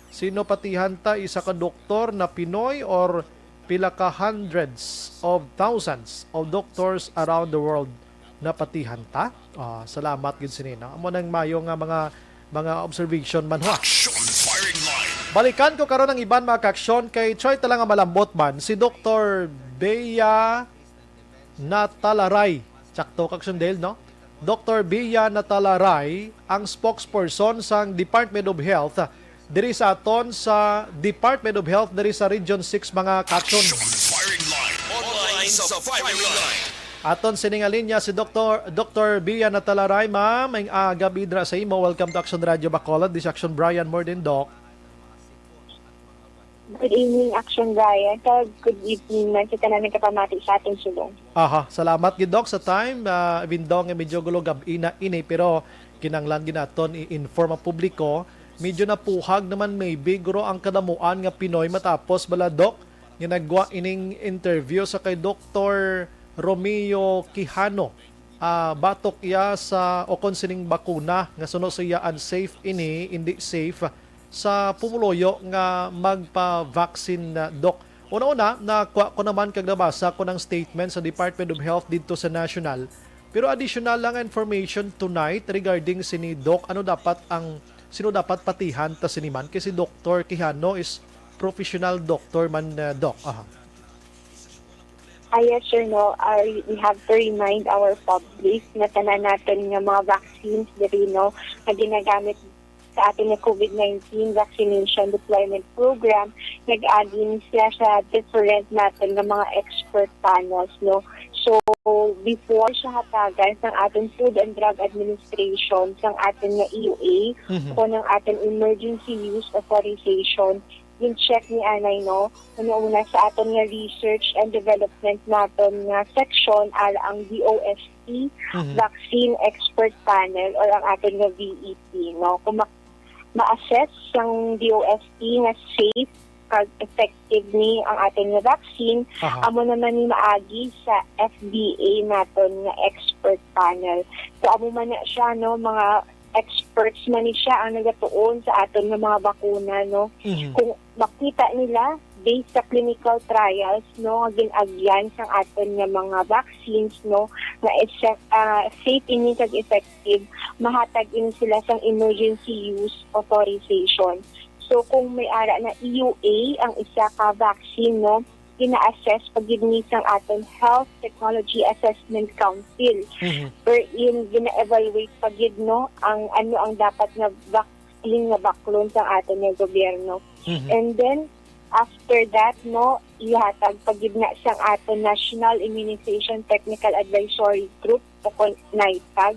Sino patihan ta isa ka doktor na Pinoy or pila ka hundreds of thousands of doctors around the world na patihan ta? Salamat gid sinina. Amo nang mayo nga mga observation man ho. Aksyon Firing Line. Balikan ko karon ang iban mga kaaksyon kay try ta lang nga malambot man si Dr. Bea Natalaray. Sakto kaaksyon Dale, no? Dr. Bea Natalaray ang spokesperson sang Department of Health diri sa aton sa Department of Health diri sa Region 6 mga kaaksyon. Aksyon Firing Line. Online sa Firing Line. Aton siningalin si Dr. Bea Natalaray, ma'am. May gabi dra sa imo. Welcome to Aksyon Radio Bacolod. This is Aksyon Brian Morden, Doc. Good evening, Aksyon Bryan. Good evening man sa tanan kapamati sa ating sulong. Salamat gid Doc sa time. Even though nga medyo gulo gabi na ini pero kinanglan ginaton i-inform ang publiko. Medyo napuhag naman maybe guro ang kadamuan nga Pinoy matapos bala Doc nga nagwa ining interview sa kay Dr. Romeo Quijano. Batok iya sa o konsining bakuna nga suno sa iya unsafe hindi safe sa pumuloyo nga magpa-vaccine na Doc. Una-una, nakuha ko naman kag nabasa ko ng statement sa Department of Health dito sa National. Pero additional lang information tonight regarding sini Doc. Sino dapat patihan ta siniman kasi Dr. Quijano is professional doctor man Doc. Yes, sir, no. We have to remind our public na tanan natin nga mga vaccines diri, no, na ginagamit sa ating COVID-19 vaccination deployment program. Nag-add-in sila sa different natin ng mga expert panels, no. So, before siya hatagan sa ating Food and Drug Administration, sa ating EUA, o ng ating Emergency Use Authorization, yung check ni Anay, no, una sa ating nga Research and Development natin nga section, ang DOST, Vaccine Expert Panel, or ang ating nga VEP, no. Kung ma-assess ang DOST nga safe kag effective ni ang ating nga vaccine, amo naman ni maagi sa FDA naton nga expert panel. So amo man na siya, no, mga experts man ni siya ang nagatuon sa aton nga mga bakuna, no. Kung makita nila based sa clinical trials, no, nga ginagyan sang aton nga mga vaccines, no, na safe ini kag effective, mahatag ini sila sang emergency use authorization. So kung may ara na EUA ang isa ka vaccine, no, gina-assess pagidni sang aton Health Technology Assessment Council. Wherein gina-evaluate pagid no ang ano ang dapat na vaccine nga baklon sa aton nga gobyerno. And then after that no ihatag pagid na sang aton National Immunization Technical Advisory Group o NITAG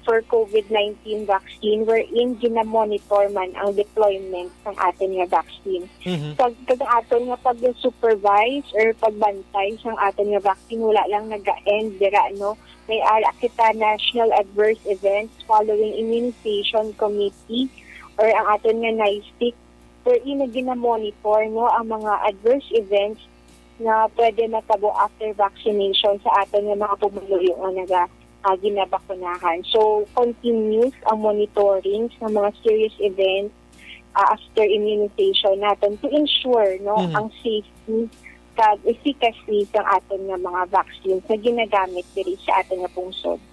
for COVID-19 vaccine wherein gina-monitor man ang deployment ng aton nga vaccine. Pag aton nga pag-supervise or pagbantay sang aton nga vaccine wala lang naga-end dira no. May ara kita National Adverse Events following Immunization Committee or ang aton nga NICIC wherein na gina-monitor no ang mga adverse events na pwede matabo after vaccination sa aton nga mga pumuluyo nga ginabakunahan. So, continuous ang monitoring sa mga serious events after immunization natin to ensure no ang safety kag efficacy ng aton nga mga vaccines na ginagamit diri sa aton nga pungsod.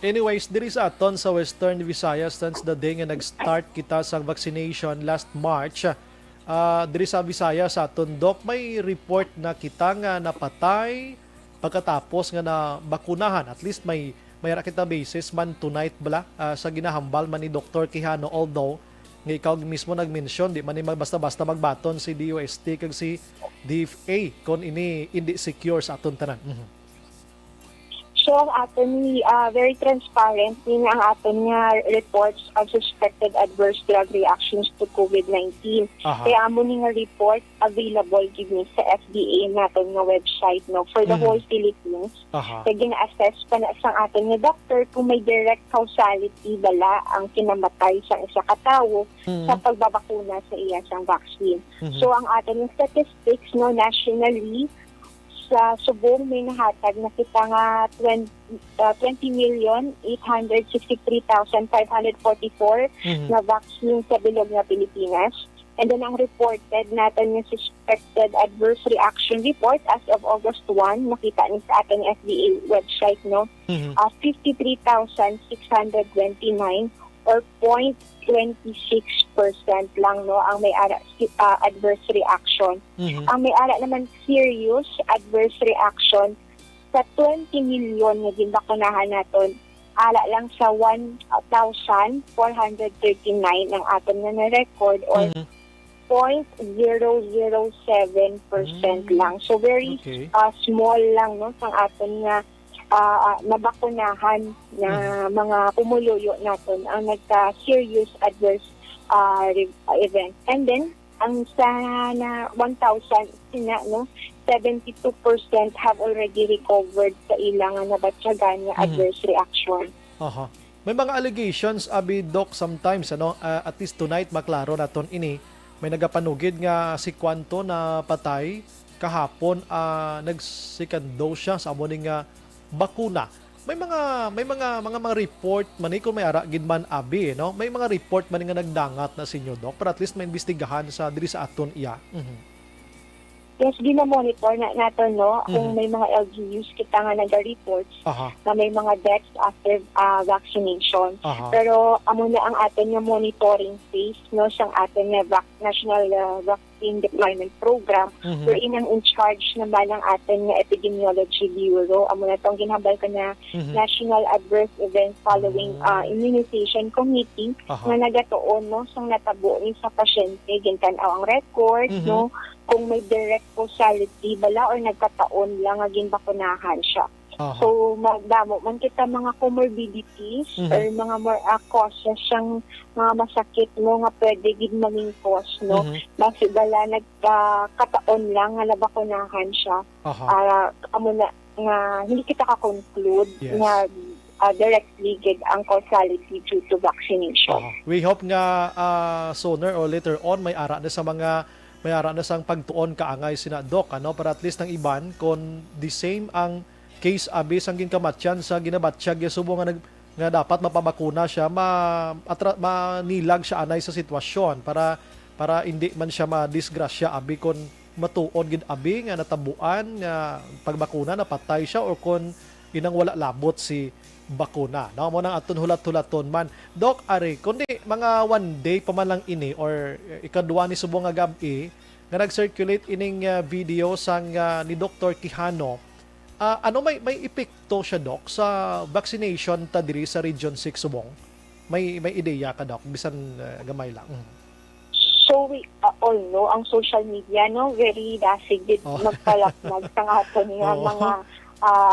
Anyways, diri sa aton sa Western Visayas since the day nga nag-start kita sa vaccination last March, diri sa Visayas sa aton Doc, may report na kita nga napatay pagkatapos nga na bakunahan. At least may kita basis man tonight bala sa ginahambal man ni Dr. Quijano, although nga ikaw mismo nag-mention di man ni basta-basta magbaton si DOST kag si DFA kon ini hindi secure sa aton tanan. So, ang aton very transparent din ang aton nga reports of suspected adverse drug reactions to COVID-19. Kaya amo ni nga report available gini sa FDA naton nga website no for the whole Philippines. Kaya gina-assess pa na sa aton nga doctor kung may direct causality bala ang kinamatay sa isa ka tawo sa pagbabakuna sa iya sang vaccine. So, ang aton nga statistics no nationally sa subong may nahatag na kita nga 20,863,544 na vaccine sa bilog nga Pilipinas. And then ang reported natin yung suspected adverse reaction report as of August 1, nakita ni sa ating FDA website, no? 53,629 or 0.26% lang no ang may ara adverse reaction. Ang may ara naman serious adverse reaction sa 20 million nga ginbakunahan naton ala lang sa 1,439 ang aton nga na-record or 0.007% lang. So very small lang no sang aton nga nabakunahan na mga pumuluyo natin ang nagka-serious adverse event. And then, ang sa 1,000 no, 72% have already recovered sa ilang nabatyagan nga adverse reaction. May mga allegations abi Doc sometimes at least tonight maklaro naton ini may nagapanugid nga si Kwanto na patay kahapon nag-second dose siya sa amo nga bakuna. May mga report man kung may ara gid man abi no. May mga report man nga nagdangat na sinyo Doc para at least may imbestigahan sa diri sa aton iya. Yes, gina-monitor natin no kung may mga LGUs kita nga nag-reports na may mga deaths after vaccination. Pero amo na ang aton nga monitoring phase no sang aton nga National Vaccine Deployment Program wherein ang in charge naman ang aton nga Epidemiology Bureau. Amo na tong ginhambal ka na National Adverse Event Following Immunization Committee nga nagatuon no sang natabo ni sa pasyente gintan-aw ang record no kung may direct causality bala or nagkataon lang nga ginbakunahan siya. So magdamo man kita mga comorbidities or mga more causes sang mga masakit no nga pwede gid maging cause no. Basi bala nagkataon lang nga nabakunahan siya. Amo na nga hindi kita ka-conclude nga directly gid ang causality due to vaccination. We hope nga sooner or later on may ara na sa mga sang pagtuon kaangay sina Doc para at least ng iban kung the same ang case abi sang ginkamatyan sa ginabatsyag ya subo nga dapat mapabakuna siya manilag siya anay sa sitwasyon para hindi man siya madisgrasya abi kon matuon gid abi nga natabuan nga pagbakuna napatay siya or kon inang wala labot si bakuna. No mo nang aton hulat-hulaton man. Doc, kundi mga one day pa man lang ini or ikadua ni subong nga gabi nga nag-circulate ining video sang ni Dr. Quijano. Ano may epekto siya, Doc, sa vaccination ta diri sa Region 6 Subong? May ideya ka, Doc, bisan gamay lang. So we all know ang social media no very dasig din magpalaknag sa aton nga mga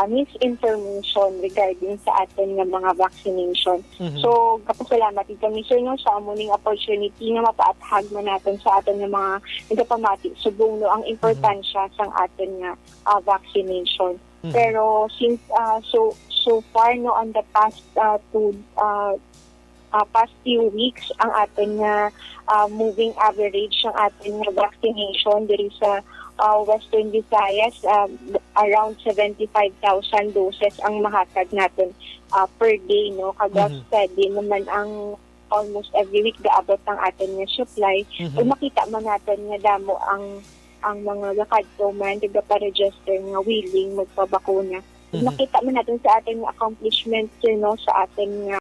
misinformation regarding sa aton nga mga vaccination. So kapasalamat kami sir no sa amuning opportunity nga mapaathag man natin sa aton nga mga nagapamati subong no ang importansya sang aton nga vaccination. Pero since so far no on the past past few weeks ang aton nga moving average ng aton nga vaccination diri sa Western Visayas, around 75,000 doses ang mahatag natin per day no kada steady naman ang almost every week gaabot ang aton nga supply. Kung makita man natin nga damo ang mga lakadto man nagpa-register nga willing magpabakuna. Nakita man natin sa ating accomplishments no sa ating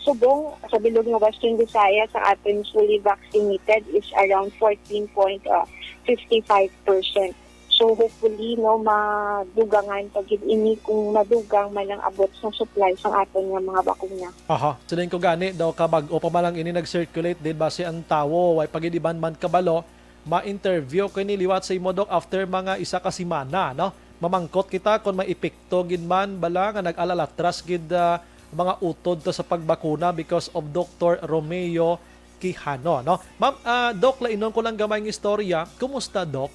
subong sa bilog ng Western Visayas ang ating fully vaccinated is around 14.55%. So hopefully no madugangan pag ini kung madugang man ang abot sa supply sa aton nga mga bakuna. Aha, silin ko gani daw kabag o pa malang ini nag-circulate din base ang tawo way pagidiban man kabalo ma-interview ko ni liwat sa imo, Doc, after mga isa ka semana, no? Mamangkot kita kung may epekto gid man bala nga nag-alalatras gid mga utod to sa pagbakuna because of Dr. Romeo Quijano, no? Ma'am, Doc, lainon ko lang gamay ng istorya. Kumusta, Doc?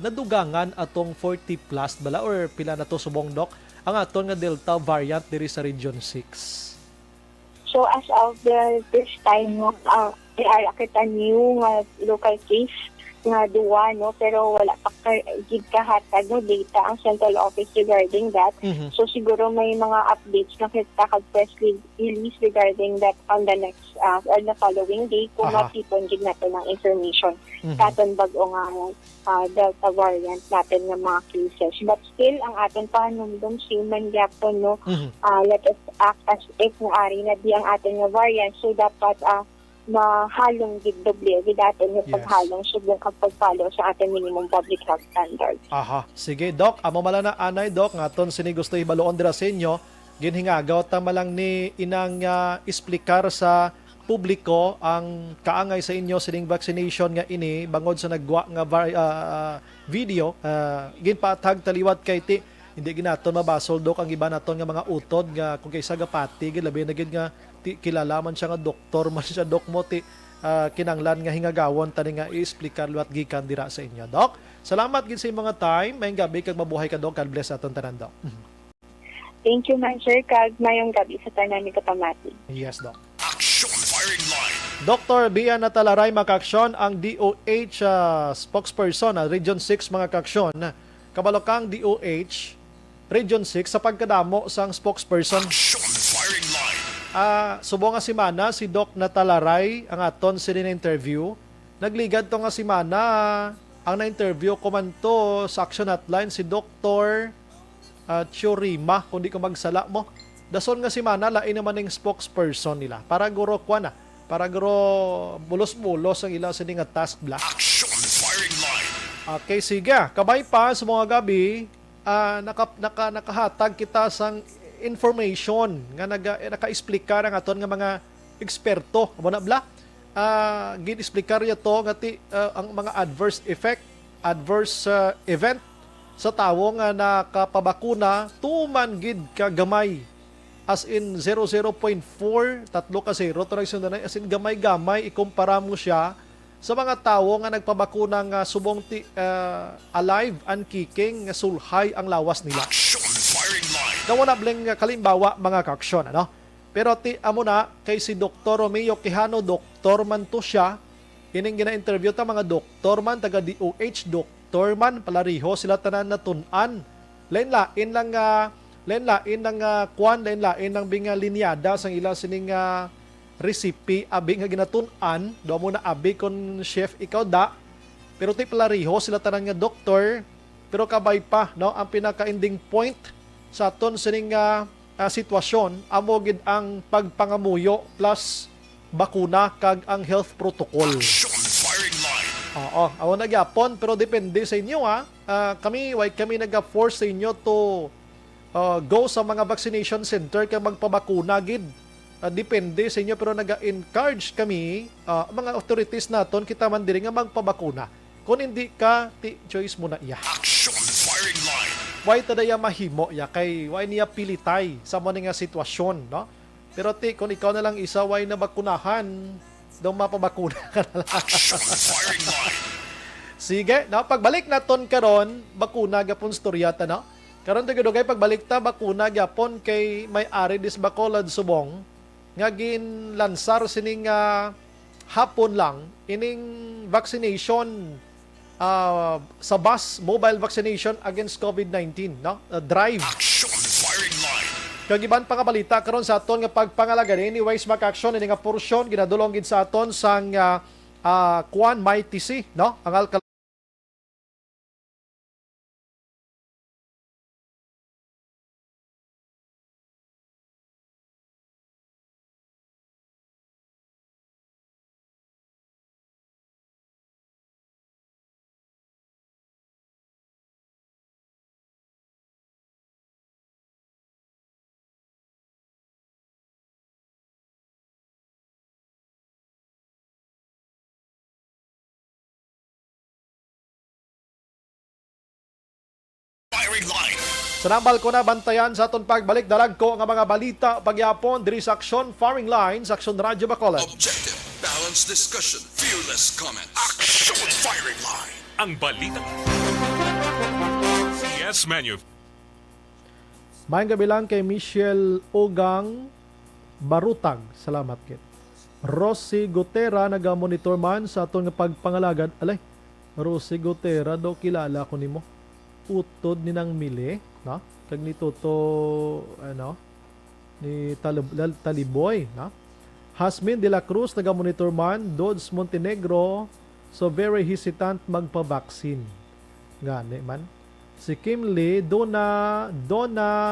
Nadugangan atong 40 plus bala or pila na to subong, Doc, ang aton nga Delta variant diri sa Region 6? So as of this time no, kita new local case nga duwa no pero wala pa gid kahatag no data ang central office regarding that. So siguro may mga updates na kita kag press release regarding that on the next or the following day kung matipon gid natin ng information sa aton bag-o nga Delta variant natin nga mga cases. But still ang aton panumdum human gyapon no let us act as if nga ari na di ang aton nga variant so dapat mahalong gid doble gid aton yung paghalong subong kag pag-follow sa ating minimum public health standards. Aha, sige, Doc, amo mala na anay, Doc, ngaton sini gusto ibaloon dira sa inyo ginhingagaw ta malang ni inang isplikar sa publiko ang kaangay sa inyo sining vaccination nga ini bangod sa nagwa nga video ginpatag taliwat kay ti hindi ginaton mabasol, Doc, ang iba naton nga mga utod nga kung kaysa gapati gid labi na gid nga kilalaman siya nga doktor man siya, Doc, mo ti kinanglan nga hingagawon tani nga i-explicar luwat gikan dira sa inyo, Doc. Salamat gid sa mga time, mayong gabi kag mabuhay ka, Doc. God bless aton tanan, Doc. Thank you man sir kag mayong gabi sa tanan ni kapamati. Yes, Doc. Aksyon firing line. Dr. Bryan Natalaray, mga kaksyon, ang DOH spokesperson, Region 6, mga kaksyon. Kabalokang DOH, Region 6, sa pagkadamo sang spokesperson. Aksyon firing line. Subo nga simana si Doc Natalaray ang aton sila na interview. Nagligad to nga simana ang na-interview ko man to sa Aksyon Hotline si Dr. Churima, kung di ko magsala mo. Dason nga simana lain naman ng spokesperson nila. Para guro kwa na. Para guro bulos-bulos ang ilang sila nga task block. Aksyon firing line. Okay, sige. Kabay pa sa mga gabi, nakahatag kita sang information nga naka-explicar ang aton nga mga eksperto amo na bla gin-explicar ya to nga ang mga adverse event sa tawo nga nakapabakuna tuman gid ka gamay as in 0.4 tatlo ka 0 to as in gamay-gamay ikumpara mo siya sa mga tawo nga nagpabakuna nga subong alive and kicking nga sulhay ang lawas nila. Aksyon firing line. Nawala bling kalimbawa mga kaksyon, ano? Pero amo na kay si Dr. Romeo Quijano, doktor man to siya. Kining gina-interview ta mga doktor man taga DOH, doktor man palariho sila tanan na tun-an. Lain-lain lang kwan, lain-lain lang binga linyada sang ila sining recipe abi nga ginatun-an. Do mo na abi kon chef ikaw da. Pero palariho sila tanan nga doktor. Pero kabay pa, no, ang pinaka-ending point sa aton sining sitwasyon amo gid ang pagpangamuyo plus bakuna kag ang health protocol. Aksyon firing line. Oo, ako nagyapon pero depende sa inyo ha. Why kami nag-force sa inyo to go sa mga vaccination center kay magpabakuna gid. Depende sa inyo pero nag-encourage kami mga authorities naton kita man diri nga magpabakuna. Kung hindi ka, choice mo na iya. Aksyon firing line. Why tadaya mahimo ya kay why niya pilitay sa mo nga sitwasyon, no? Pero kung ikaw na lang isa why na bakunahan, daw mapabakuna ka na lang. Aksyon firing line. Sige, no? Pagbalik naton karon, bakuna gapon storyata, no? Karon dugay pagbalik ta bakuna gyapon kay may-ari dis Bacolod Subong nga ginlansar sining hapon lang ining vaccination sa bus mobile vaccination against COVID-19, no? Drive. Aksyon firing line. Kagiban pa nga balita karon sa aton nga pagpangalaga ni Ways Aksyon ini nga porsyon ginadulong gid sa aton sang Kuan May TC, no? Ang Firing line. Sanambal ko na bantayan sa aton pagbalik dalag ko ang mga balita pagyapon diri sa Aksyon Firing Line sa Aksyon Radyo Bacolod. Objective, balanced discussion, fearless comments. Aksyon firing line. Ang balita. CS Manu. Mayang gabi lang kay Michelle Ogang Barutag. Salamat kit. Rosie Gutera naga-monitor man sa aton nga pagpangalagad. Alay, Rosie Gutera do kilala ko nimo. Utod ni nang mili, no? Kag ni Toto ni Taliboy, no? Hasmin de la Cruz naga-monitor man Dodds Montenegro, so very hesitant magpa-vaccine. Gani man. Si Kim Lee, Donna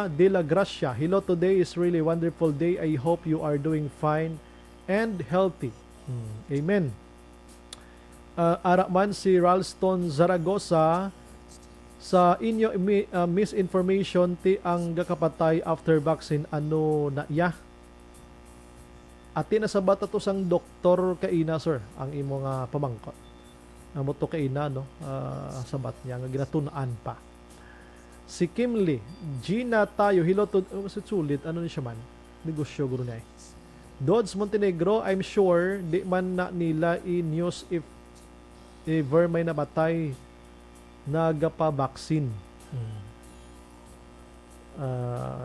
de la Gracia. Hello, today is really wonderful day. I hope you are doing fine and healthy. Amen. Arakman si Ralston Zaragoza, sa inyo misinformation ti ang gakapatay after vaccine ano na iya. Ati na sa bata to sang doktor kaina sir ang imo nga pamangkot. Ang mo to kaina no sabat niya nga ginatunaan pa. Si Kim Lee, Gina tayo, hello to, sulit, ano ni siya man? Negosyo, guro na eh. Dodds Montenegro, I'm sure, di man na nila i-news if ever may nabatay nagapa-vaccine.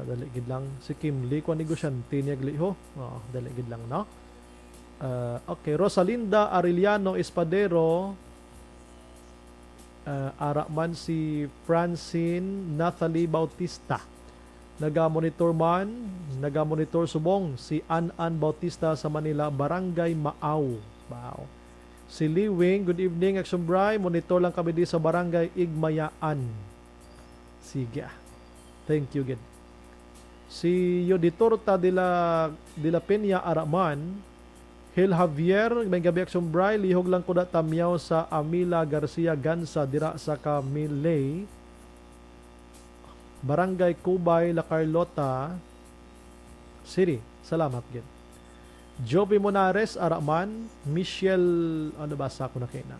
Daligid lang. Si Kim Lee, kung negosyante niya gliho. Daligid lang, no? Okay, Rosalinda Arellano Espadero, Arakman si Francine Nathalie Bautista. Naga-monitor subong si An Bautista sa Manila, Barangay Maaw. Wow. Si Liwing, good evening, Aksyon Bray. Monitor lang kami di sa Barangay Igmayaan. Sige. Thank you, good. Si Yoditorta de la Peña Arakman, Hil Javier, may gabi Aksyon Bray, lihog lang ko na tamyaw sa Amila Garcia Gansa, dira sa Camilay, Barangay Cubay, La Carlota City. Salamat, gid. Joby Monares, Araman, Michelle, ano ba sa ako na kayo na?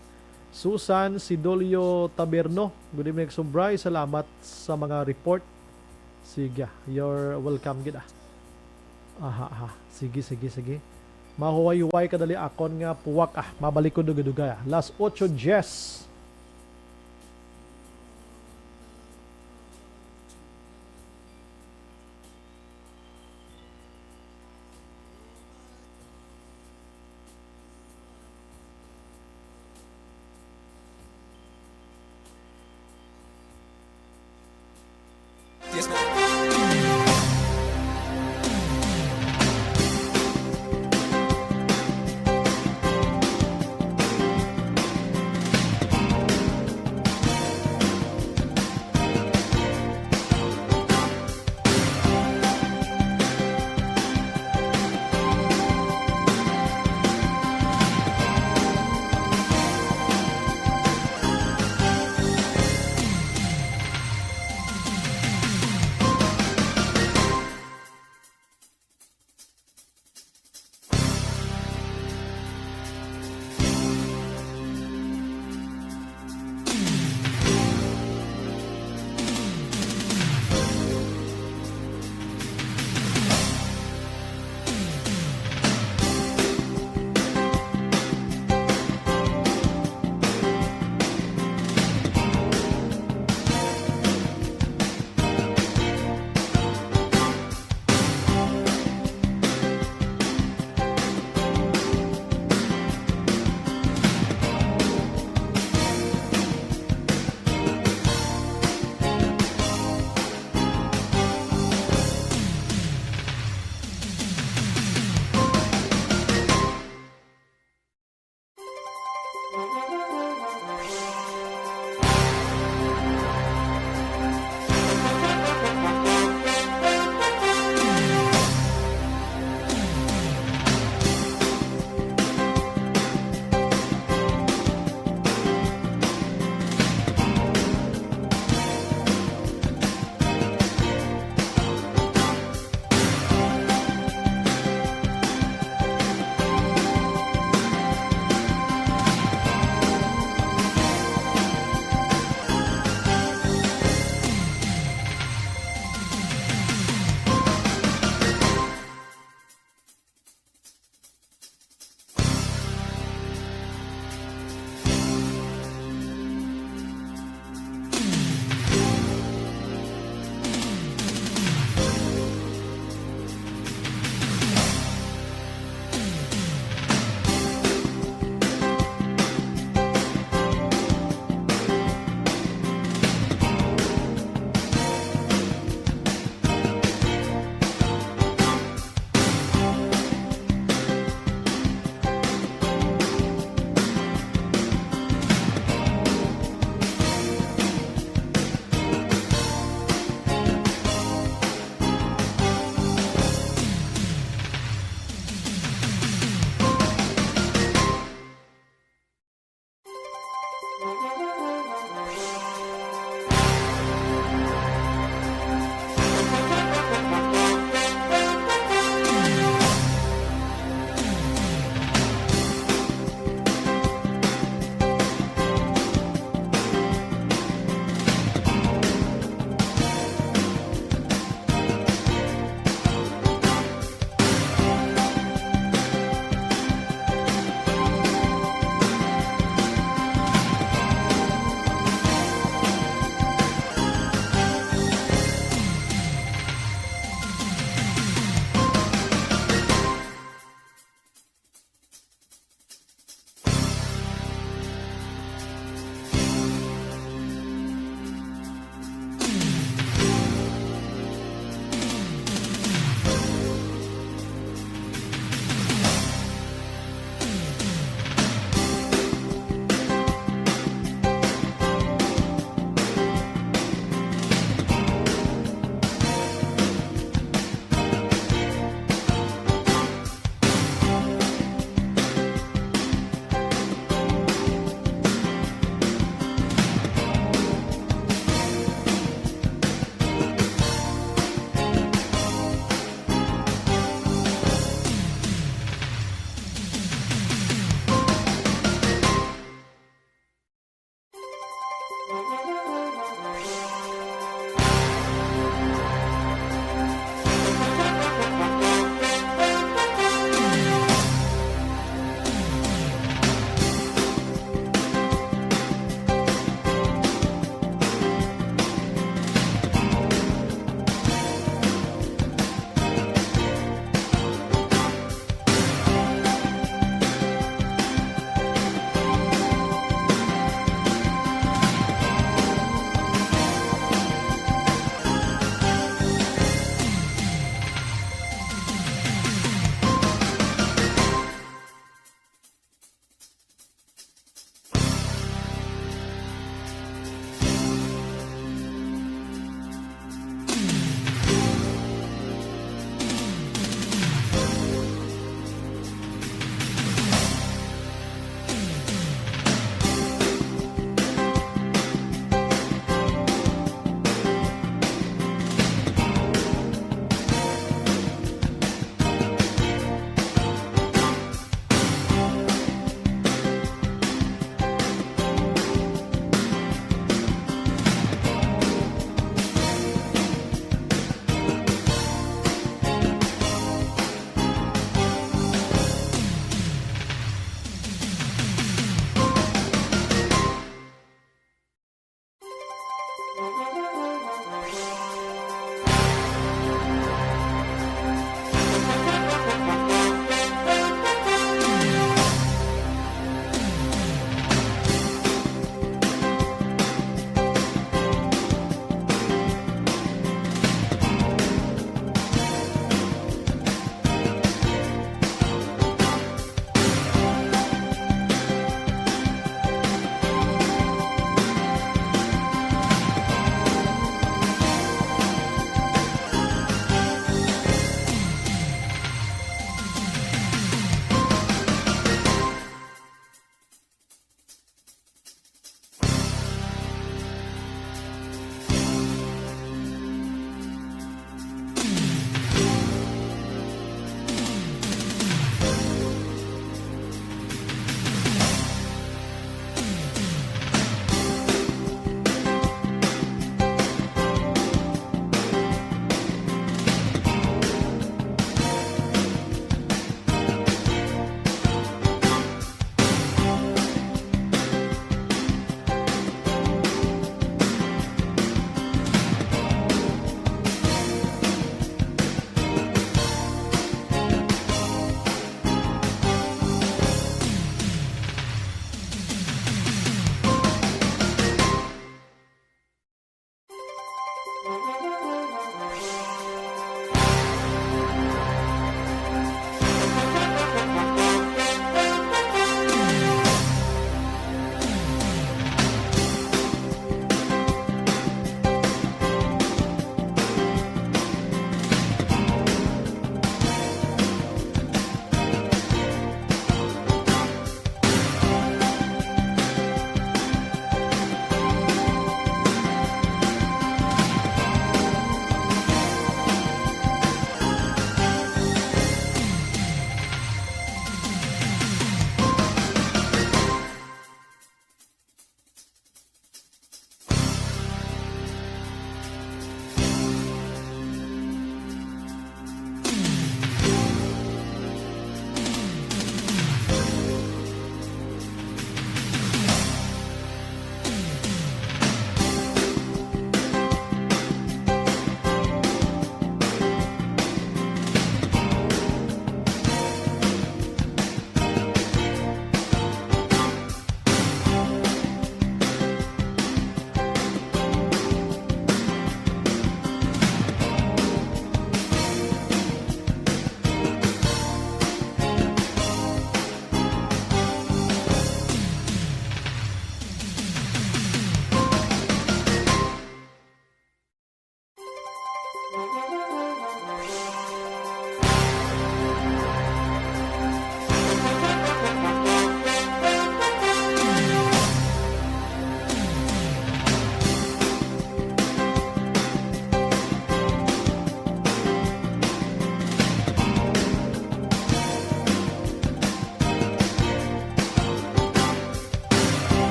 Susan Sidolio Taberno, good evening Aksyon Bray, salamat sa mga report. Sige, you're welcome, gid. Sige. Mahuway-huway kadali akon nga puwak mabalik ko duga-duga. Las 8 Jess. Yes, ma'am.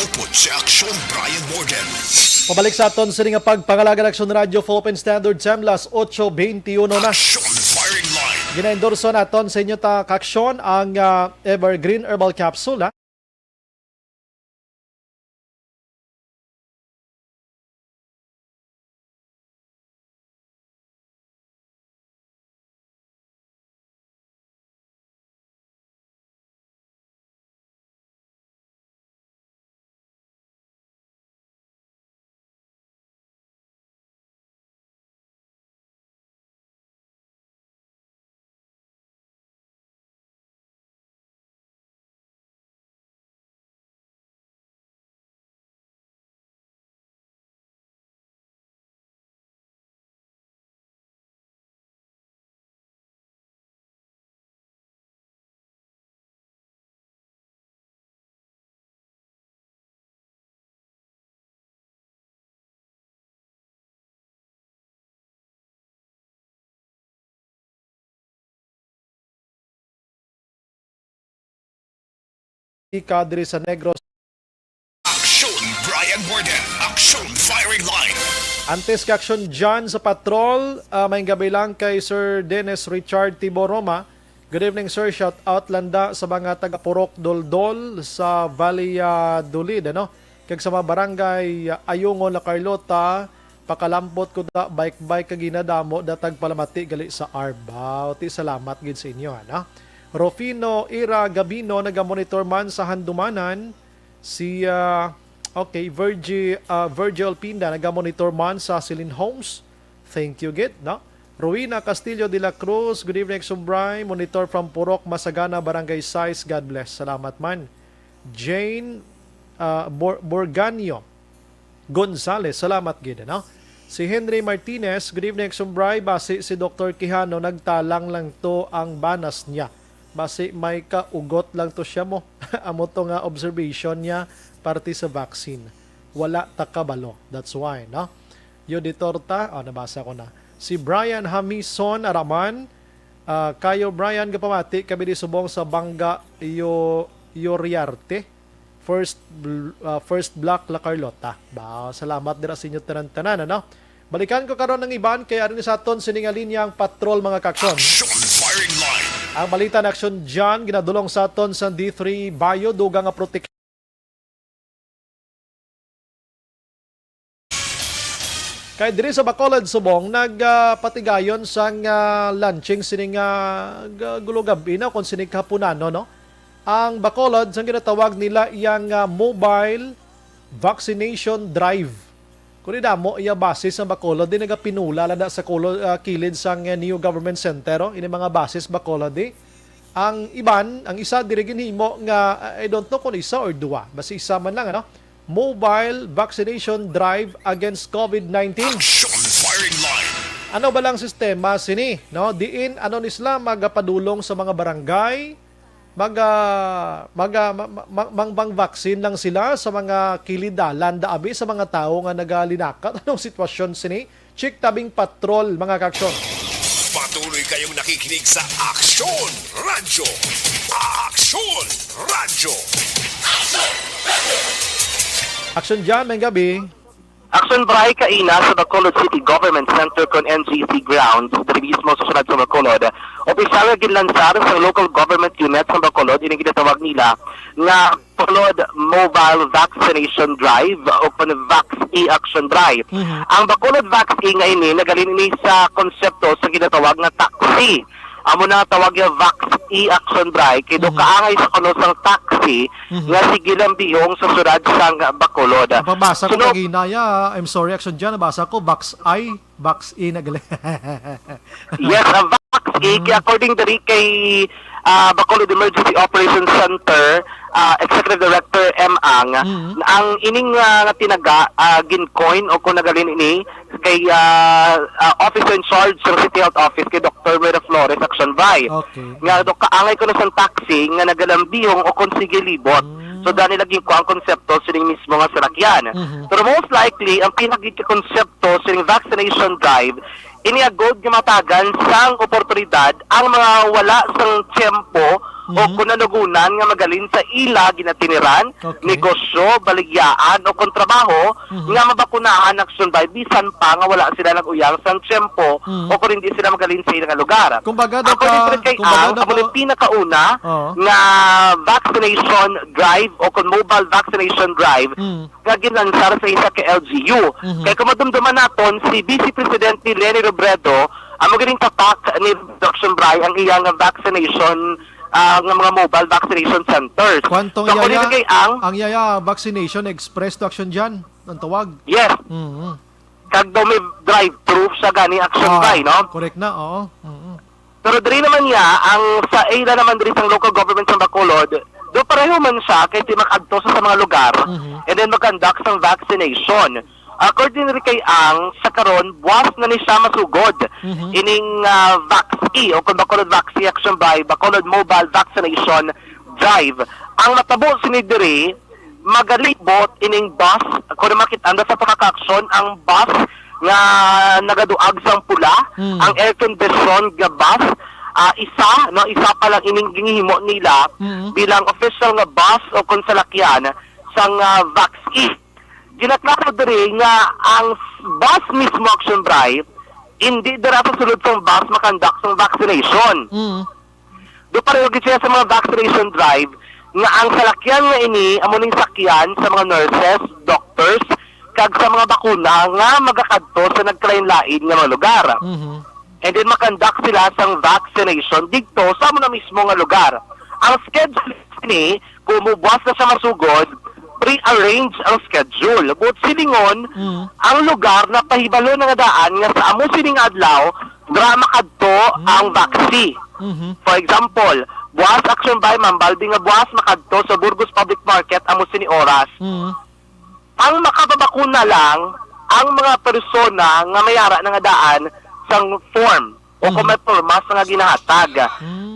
Naupod sa aksyon Bryan Morden. Pabalik sa aton sa nga pagpangalaga ng Aksyon Radio Philippine Standard Time, las 8:21 na. Aksyon firing line. Gina-endorso naton sa inyo ta kaksyon ang Evergreen Herbal Capsule. Ha? Kadri sa Negros. Aksyon Bryan Morden. Aksyon firing line. Antes ka aksyon dyan sa patrol, may gabi lang kay Sir Dennis Richard Tiboroma. Good evening sir, shout out landa sa mga taga-Purok Doldol sa Valley Dulid. Ano? Kag sa mga barangay Ayungon La Carlota, pakalampot ko da bike-bike kag ginadamo datag palamati gali sa Arbaw. Ti salamat gid sa inyo. Ano? Rufino Ira Gabino nagamonitor man sa Handumanan. Si Virgil Pinda nagamonitor man sa Silin Homes. Thank you gid, no? Rowena Castillo de la Cruz, good evening Sumbray, monitor from Purok Masagana Barangay Size, God bless. Salamat man. Jane Borganio Gonzales, salamat gid, no? Si Henry Martinez, good evening Sumbray, base si Dr. Quijano nagtalang lang to ang banas niya. Base may kaugot lang to siya mo. Amo to nga observation niya parte sa vaccine. Wala takabalo. That's why, no? Yoditorta, nabasa ko na. Si Bryan Hamison Araman, kayo Bryan kapamati, kami di subong sa Bangga Yoriarte. First block La Carlota. Salamat dira sa inyo tanan-tanan, ano? Balikan ko karon ng iban kay arin sa aton siningaliniang patrol mga kaksyon. Aksyon firing line. Ang balita na aksyon dyan, ginadulong sa aton sa D3 Bayo, dugang nga proteksyon. Kaya diri sa Bacolod Subong, nagpatigayon sa launching sining gulugabi na kung sining kapunano, no? Ang Bacolod, sa ginatawag nila iyang mobile vaccination drive. Kung mo iya basis sa Bacolod, di nagapinula lada sa kilid sa new government center, ini mga basis Bacolod di. Ang iban, ang isa dirigin himo nga, I don't know kung isa or dua, basta isa man lang, ano? Mobile vaccination drive against COVID-19. Aksyon firing line. Ano ba lang sistema sini, no? Diin ano nisla magapadulong sa mga barangay, mangbang vaccine lang sila sa mga kilidalan daabi sa mga tao nga nagalinakat. Anong sitwasyon sini? Check tabing patrol mga kaksyon. Patuloy kayong nakikinig sa Aksyon Radio. Aksyon Radio. Aksyon dyan, may gabi. Aksyon Bray kaina sa Bacolod City Government Center kon NGC Grounds, diri mismo sa sunod sa Bacolod. Opisyal nga ginlansar sa local government unit sa Bacolod, ini ginatawag nila nga Bacolod Mobile Vaccination Drive o Vax E-Action Drive. Ang Bacolod Vax E nga ini nagalin ini sa konsepto sa ginatawag nga taxi. Amo na tawag yung Vax E-Action Drive kay do kaangay sa kuno sang taxi nga sige lang bihong sa sunod sang Bacolod. Pabasa ko kaginaya, I'm sorry, aksyon dyan, nabasa ko, Vax E nagali. Yes, ang Vax E, according to kay Bacolod Emergency Operations Center, Executive Director M. Ang, ang ining tinaga, gincoin o kung nagalin ini, kay officer in charge sa City Health Office, kay Dr. Mera Flores, Action Bay. Okay. Nga, kaangay ko na sa taxi, nga nagalambihong o kung sige libot. So, dahil naging ko ang konsepto sining mismo nga salakyan. Pero most likely, ang pinag-konsepto sining vaccination drive, iniagod nga matagan sang oportunidad ang mga wala sang tiyempo o kung nanugunan nga magalin sa ila ginatiniran, Okay. negosyo, baligyaan o kontrabaho nga mabakunahan aksyon by bisan pa nga wala sila nag-uyang sa tiyempo o kung hindi sila magalin sa ilang lugar. Kumbaga daw Ako din kay kumbaga ang daw ako yung pinakauna Oo. nga vaccination drive o kung mobile vaccination drive nga ginansar sa isa ka LGU. Kaya kung madumduman naton si Vice President ni Lenny Robredo ang magaling tapak ni Dr. Bryan ang iyang vaccination nga mga mobile vaccination centers. Kwantong So, ako din kay ang yaya vaccination express to action dyan ang tawag. yes, Mhm. kag daw may drive-thru sa gani action Ah, by, no? correct na, oo. Mhm. Pero diri naman niya, ang sa ila naman diri sa local government sa Bacolod, do pareho man siya kay di makadto sa mga lugar and then mag-conduct sang vaccination. According rin kay ang sa karon buwas na ni siya masugod ining vaccine o kung Bacolod Vaccine Action by Bacolod Mobile Vaccination Drive. Ang matabo sini diri magalibot ining bus kung makita sa pagkakaksyon ang bus nga nagaduag sang pula ang air conditioned nga bus isa pa lang ining gihimo nila bilang official nga bus o konsalakyan sang vaccine. Ginaklaro diri nga ang bus mismo action drive hindi dira sa sulod sang bus makandak sang vaccination. Do pareho gid siya sa mga vaccination drive nga ang salakyan nga ini amo ning sakyan sa mga nurses, doctors kag sa mga bakuna nga magakadto sa nagkalain-lain nga mga lugar. And then makandak sila sang vaccination dito sa mo na mismo nga lugar. Ang schedule ni kung mubuwas na siya masugod, pre-arrange ang schedule. But silingon, ang lugar na pahibalo na nga daan nga sa amo sining adlaw, dra makadto ang vaccine. For example, buwas action by Mambaldi nga buwas makadto sa Burgos Public Market amo sini oras. Ang makababakuna lang ang mga persona nga mayara na nga daan sang form o kung may formas nga ginahatag.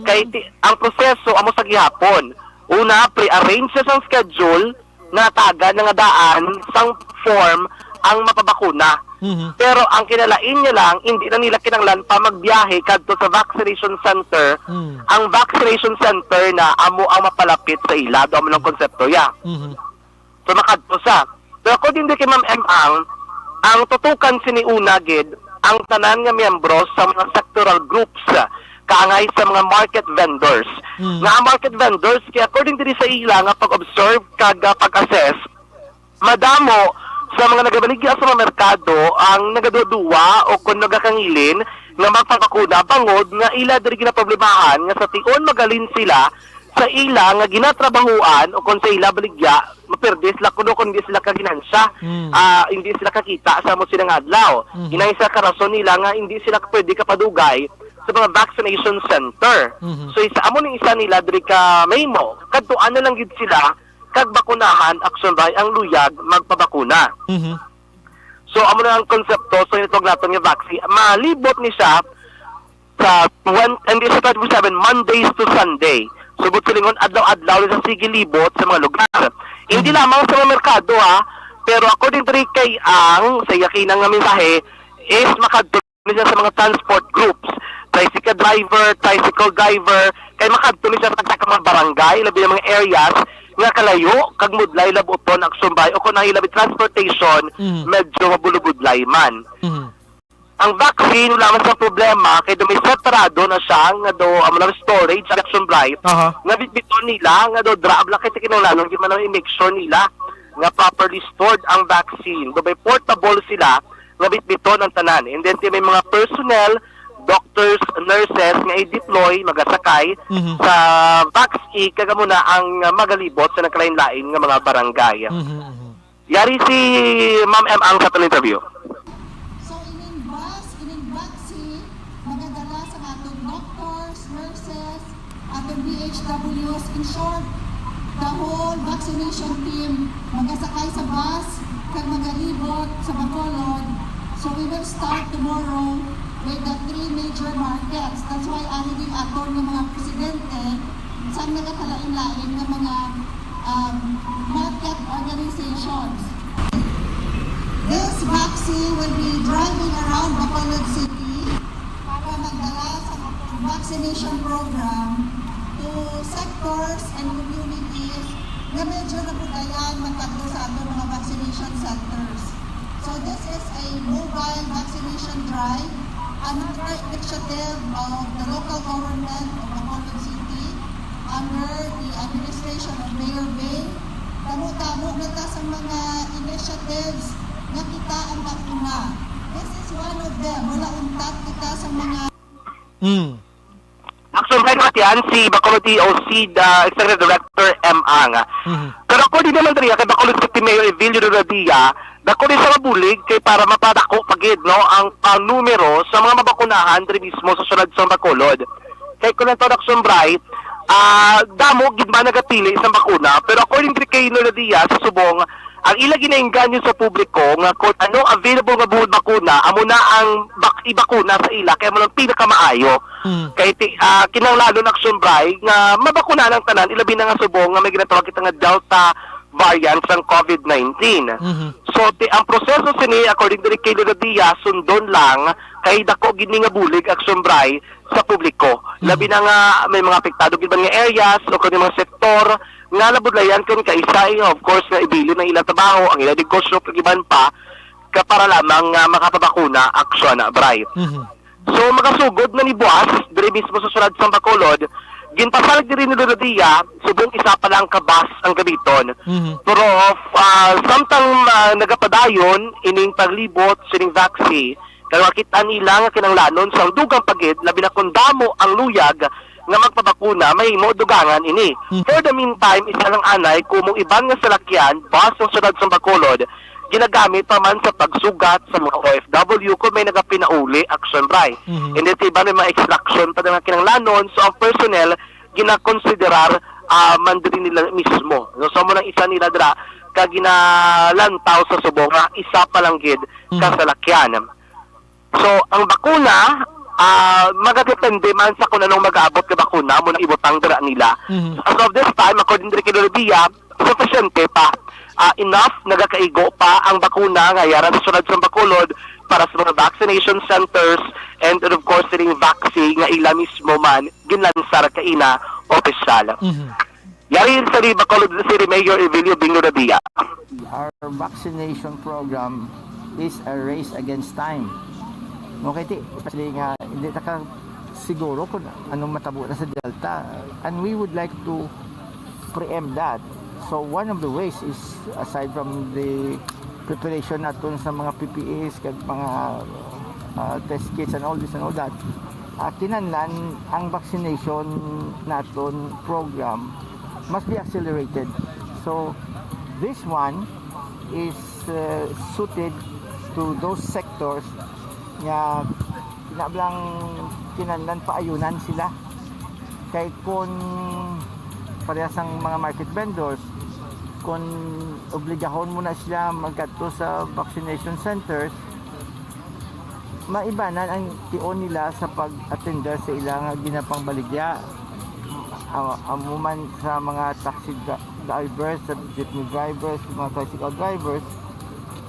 Kay ang proseso amo sa gihapon. Una, pre-arrange sa sang schedule na taga na nga daan sang form ang mapabakuna. Pero ang kinalain niya lang, hindi na nila kinanglan pa magbiyahe kadto sa vaccination center. Ang vaccination center na amo ang mapalapit sa ila, do amo ng konsepto ya. So makadto sa. Pero according kay Ma'am ang tutukan siniuna gid ang tanan nga miyembro sa mga sectoral groups kaangay sa mga market vendors. Nga ang market vendors kay according diri sa ila nga pag-observe kag pag-assess madamo sa mga nagabaligya sa mga merkado ang nagaduduwa o kung nagakangilin nga magpapakuna bangod nga ila diri ginaproblemahan nga sa tion magalin sila sa ila nga ginatrabahuan o kung sa ila baligya maperde sila kuno kung hindi sila kaginansya hindi sila kakita sa mo silang adlaw inay sa karason nila nga hindi sila pwede kapadugay sa mga vaccination center so isa amo ning isa nila diri ka Maymo kadtuan na lang gid sila kag bakunahan action by ang luyag magpabakuna so amo na ang konsepto so itong naton nga vaccine malibot ni siya sa hindi sa 27 Mondays to Sunday. Subot silingon adlaw-adlaw sa sige libot sa mga lugar. Hindi lamang sa mga merkado pero according to kay ang sa yakinang nga mensahe is makadto niya sa mga transport groups, tricycle driver, kay makadto niya sa mga barangay, labi ng mga areas nga kalayo kag mudlay labuton action by o kung nahilabi transportation medyo mabulubudlay man. Ang vaccine wala man sa problema kay do may separado na siya nga do amo storage action drive nga bitbiton nila nga do drab la kay kinahanglan gyud man i-make sure nila nga properly stored ang vaccine do may portable sila nga bitbiton ang tanan and then may mga personnel doctors, nurses nga i-deploy magasakay sa vaccine kaga muna ang magalibot sa nagkalain-lain nga mga barangay. Yari si Ma'am M ang sa interview. BHWs, in short, the whole vaccination team magasakay sa bus kag magalibot sa Bacolod. So we will start tomorrow with the 3 major markets. That's why aliging aton ng mga presidente sa nagakalain-lain ng mga market organizations. This vaccine will be driving around Bacolod City para magdala sa vaccination program to to sectors and communities na medyo napudayan magkagdo sa ato mga vaccination centers. So this is a mobile vaccination drive, another initiative of the local government of Bacolod City under the administration of Mayor Bay. Tamo-tamo na ta sa mga initiatives na kita ang bakuna. This is one of them. Wala untat kita sa mga Aksyon Firework yan, si Bacolod EOC, Executive Director M. Ang. Pero according naman rin kay Bacolod City Mayor Evilio Rodia, dako rin sa mabulig kay para mapadako pagid no ang numero sa mga mabakunahan diri mismo sa syudad sa Bacolod. Kay kung nato Aksyon Bray, damo gid man nagatili sa bakuna, pero according kay Rodia sa subong, ang ila ginainganyo sa publiko nga kung ano available nga buod bakuna, amo na ang ibakuna sa ila kay mo lang pinakamaayo. Kay kinahanglan ng Aksyon Bray nga mabakuna ng tanan, ilabi na nga subong nga may ginatawag kita nga Delta variant ng COVID-19. So ang proseso sini according to kay Rodia sundon lang kay dako gid nga bulig Aksyon Bray sa publiko. Labi na nga may mga apektado gid nga areas o kani mga sektor nga labudlayan kun kaisay of course nga ibili ng ilang trabaho ang ilang negosyo kagiban pa para lamang makapabakuna Aksyon Bray. So makasugod na ni Buas diri mismo sa syudad sa Bacolod, ginpasalag diri ni Rodia subong isa pa lang kabas ang gabiton. Pero samtang nagapadayon ining paglibot sining vaccine kaya makita nila nga kinanglanon sa dugang pagid labi na kung damo ang luyag nga magpabakuna may mo dugangan ini. For the meantime, isa lang anay kumong ibang nga salakyan bus ng syudad sa Bacolod ginagamit pa man sa pagsugat sa mga OFW kung may nagapinauli Aksyon Bray. Hindi iba na mga extraction pa ng kinanglanon, so ang personnel ginakonsiderar man diri nila mismo. So mo lang isa nila dira ka ginalantaw sa subong nga isa pa lang gid kasalakyan. So ang bakuna magadepende man sa kung anong mag-aabot ka bakuna muna ibutang dira nila. As of this time, according to Rodia, sufficiente pa. Enough, nagakaigo pa ang bakuna nga yara sa syudad sa Bacolod para sa mga vaccination centers and of course ring vaccine nga ila mismo man ginlansar kaina opisyal. Yari sa Bacolod City Mayor Evilio Rodia. Our vaccination program is a race against time. Okay, especially nga hindi taka siguro kung anong matabo na sa Delta, and we would like to preempt that. So one of the ways is aside from the preparation natin sa mga PPEs kag mga test kits and all this and all that, kinahanglan ang vaccination natin program must be accelerated. So this one is suited to those sectors nga kinablang kinahanglan paayunan sila kay kung parehas ang mga market vendors kung obligahon mo na sila magkadto sa vaccination centers, maibanan ang tion nila sa pag-attender sa ilang ginapangbaligya. Amuman sa mga taxi drivers, sa jeepney drivers, mga tricycle drivers,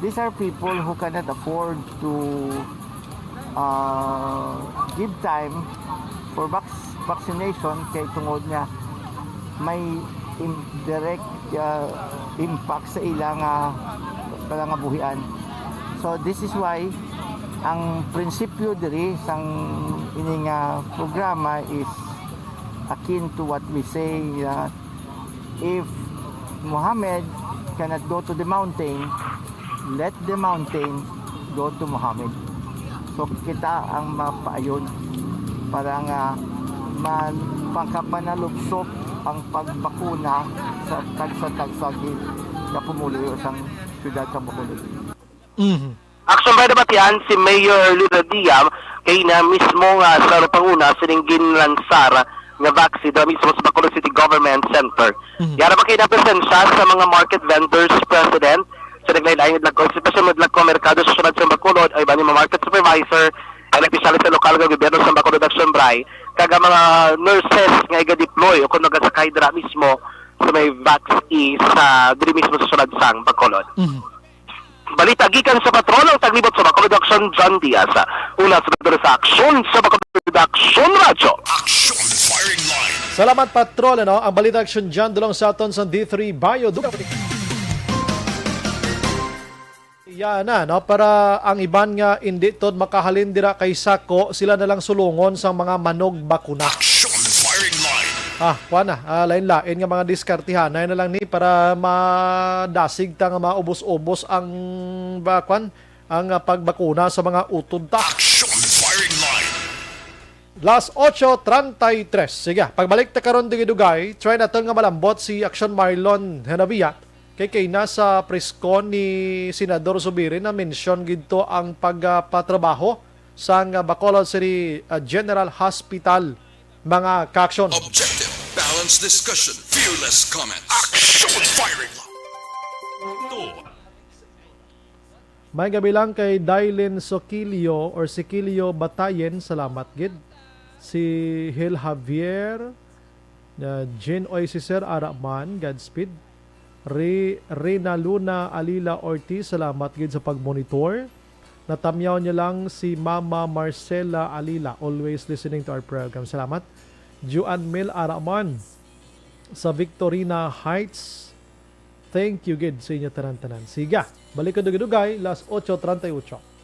these are people who cannot afford to give time for vaccination kay tungod nga may indirect impact sa ilang palangabuhian. So this is why ang prinsipyo diri sang ining programa is akin to what we say if Muhammad cannot go to the mountain, let the mountain go to Muhammad. So kita ang mapaayon para nga pangkapanalupsok ang pagbakuna sa tagsa-tagsagid na pumuloy sa siyudad sa Bacolod. Aksyon Bray naman yan si Mayor Rodia kay na mismo nga sa panguna siningin lansar nga vaccine na mismo sa Bacolod City Government Center. Yara ba kayo na presensya sa mga market vendors president sa naglain-lain naglag especially naglag merkado sa syudad sa Bacolod ay ba ni market supervisor ang nagpisyali sa lokal nga gobyerno sa Bacolod Aksyon Bray kaga mga nurses nga iga-deploy o kung nagasakay dira mismo sa may vaccine sa diri mismo sa syudad sang Bacolod. Balita gikan sa patrol ang taglibot sa Bacolod Aksyon, John Diaz. Una sa Aksyon sa Bacolod Aksyon Radyo. Aksyon firing line. Salamat patrol, ano? Ang balita action dyan, dulong sa aton sa D3 Bio. Yan na, no? Para ang iban nga hindi tod makahalin dira kay sako, sila na lang sulungon sa mga manog bakuna. Aksyon firing line. Kuana, lain-lain nga mga diskartihan na lang ni para madasig ta nga maubos-ubos ang bakwan, ang pagbakuna sa mga utod ta. Aksyon firing line. Last 8:33. Sige, pagbalik ta karon digidugay, try naton nga malambot si Aksyon Marlon Henavia kay nasa preskon ni Senador Zubiri na mention gidto ang pagpatrabaho sa Bacolod City General Hospital mga ka-aksyon. Objective, balanced discussion, fearless comments. Aksyon firing line. May gabi lang kay Dailin Soquilio or Siquilio Batayen, salamat gid. Si Hil Javier, Jean Oisiser Araman, Godspeed. Rina Luna Alila Ortiz, salamat gid sa pagmonitor. Natamyaw niya lang si Mama Marcela Alila, always listening to our program. Salamat. Juan Mil Araman sa Victorina Heights. Thank you gid sa inyo tanan-tanan. Siga, balik ko dugay, last 8:38.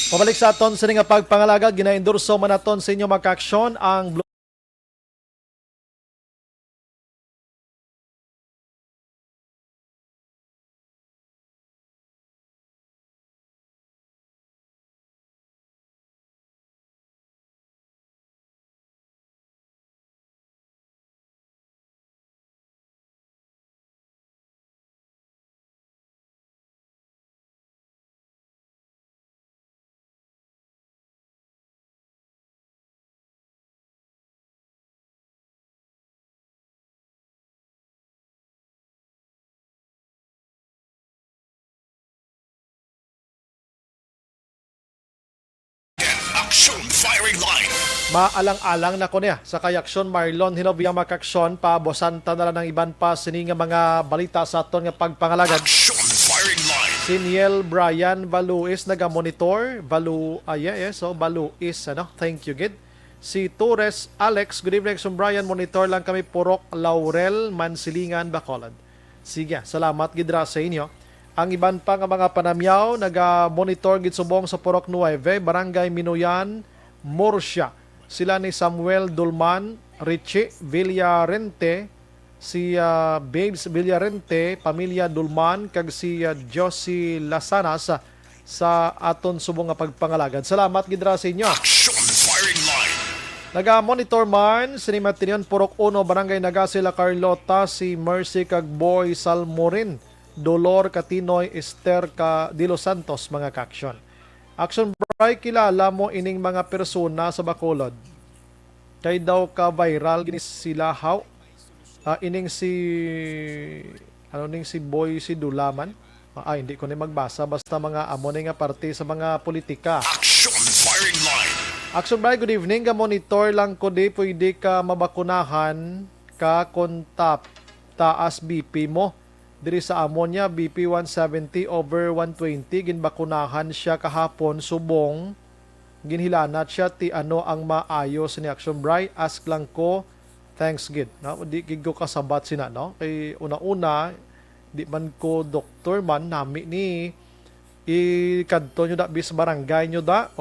Pabalik sa aton sa nga pagpangalaga, gina-endorso man aton sa inyo maka-aksyon ang Aksyon Firing Line. maalang-alang na ko niya sa kayaksyon Marlon hinobiyang makaksyon pa bosanta na lang ng iban pa sini nga mga balita sa aton nga pagpangalagad. Aksyon Firing Line. Si Niel Bryan Valuis naga-monitor. Valuis, thank you, Gid. Si Torres Alex, good evening, Aksyon Bryan, monitor lang kami Purok Laurel, Mansilingan, Bacolod. Sige, salamat gid ra sa inyo. Ang iban pa nga mga panamyaw, naga-monitor gid subong sa Purok 9, Barangay Minuyan, Murcia. Sila ni Samuel Dulman, Richie Villarente, si Babes Villarente, Pamilya Dulman, kag si Josie Lasanas sa aton subong nga pagpangalagad. Salamat gid ra sa inyo. Aksyon Firing Line. Naga-monitor man, Sinimatinian, Purok 1, Barangay Nagasila, Carlota, si Mercy kag Boy Salmorin, Dolor Katinoy, Esther de Los Santos, mga kaksyon. Aksyon Bray, kilala mo ining mga persona sa Bacolod. Kay daw ka viral ginis sila how? Ining si si Boy si Dulaman. Hindi ko na magbasa basta mga amo nga parte sa mga politika. Aksyon Firing Line. Aksyon Bray, good evening. Ka-monitor lang ko di pwede ka mabakunahan ka kontap taas BP mo. Diri sa ammonia BP 170/120 ginbakunahan siya kahapon subong ginhilanat siya ti ano ang maayos ni Aksyon Bray. Ask lang ko, thanks gid. No, di gid ko kasabat sina no. Kay una-una di man ko doktor man nami ni ikadto nyo da bis barangay nyo da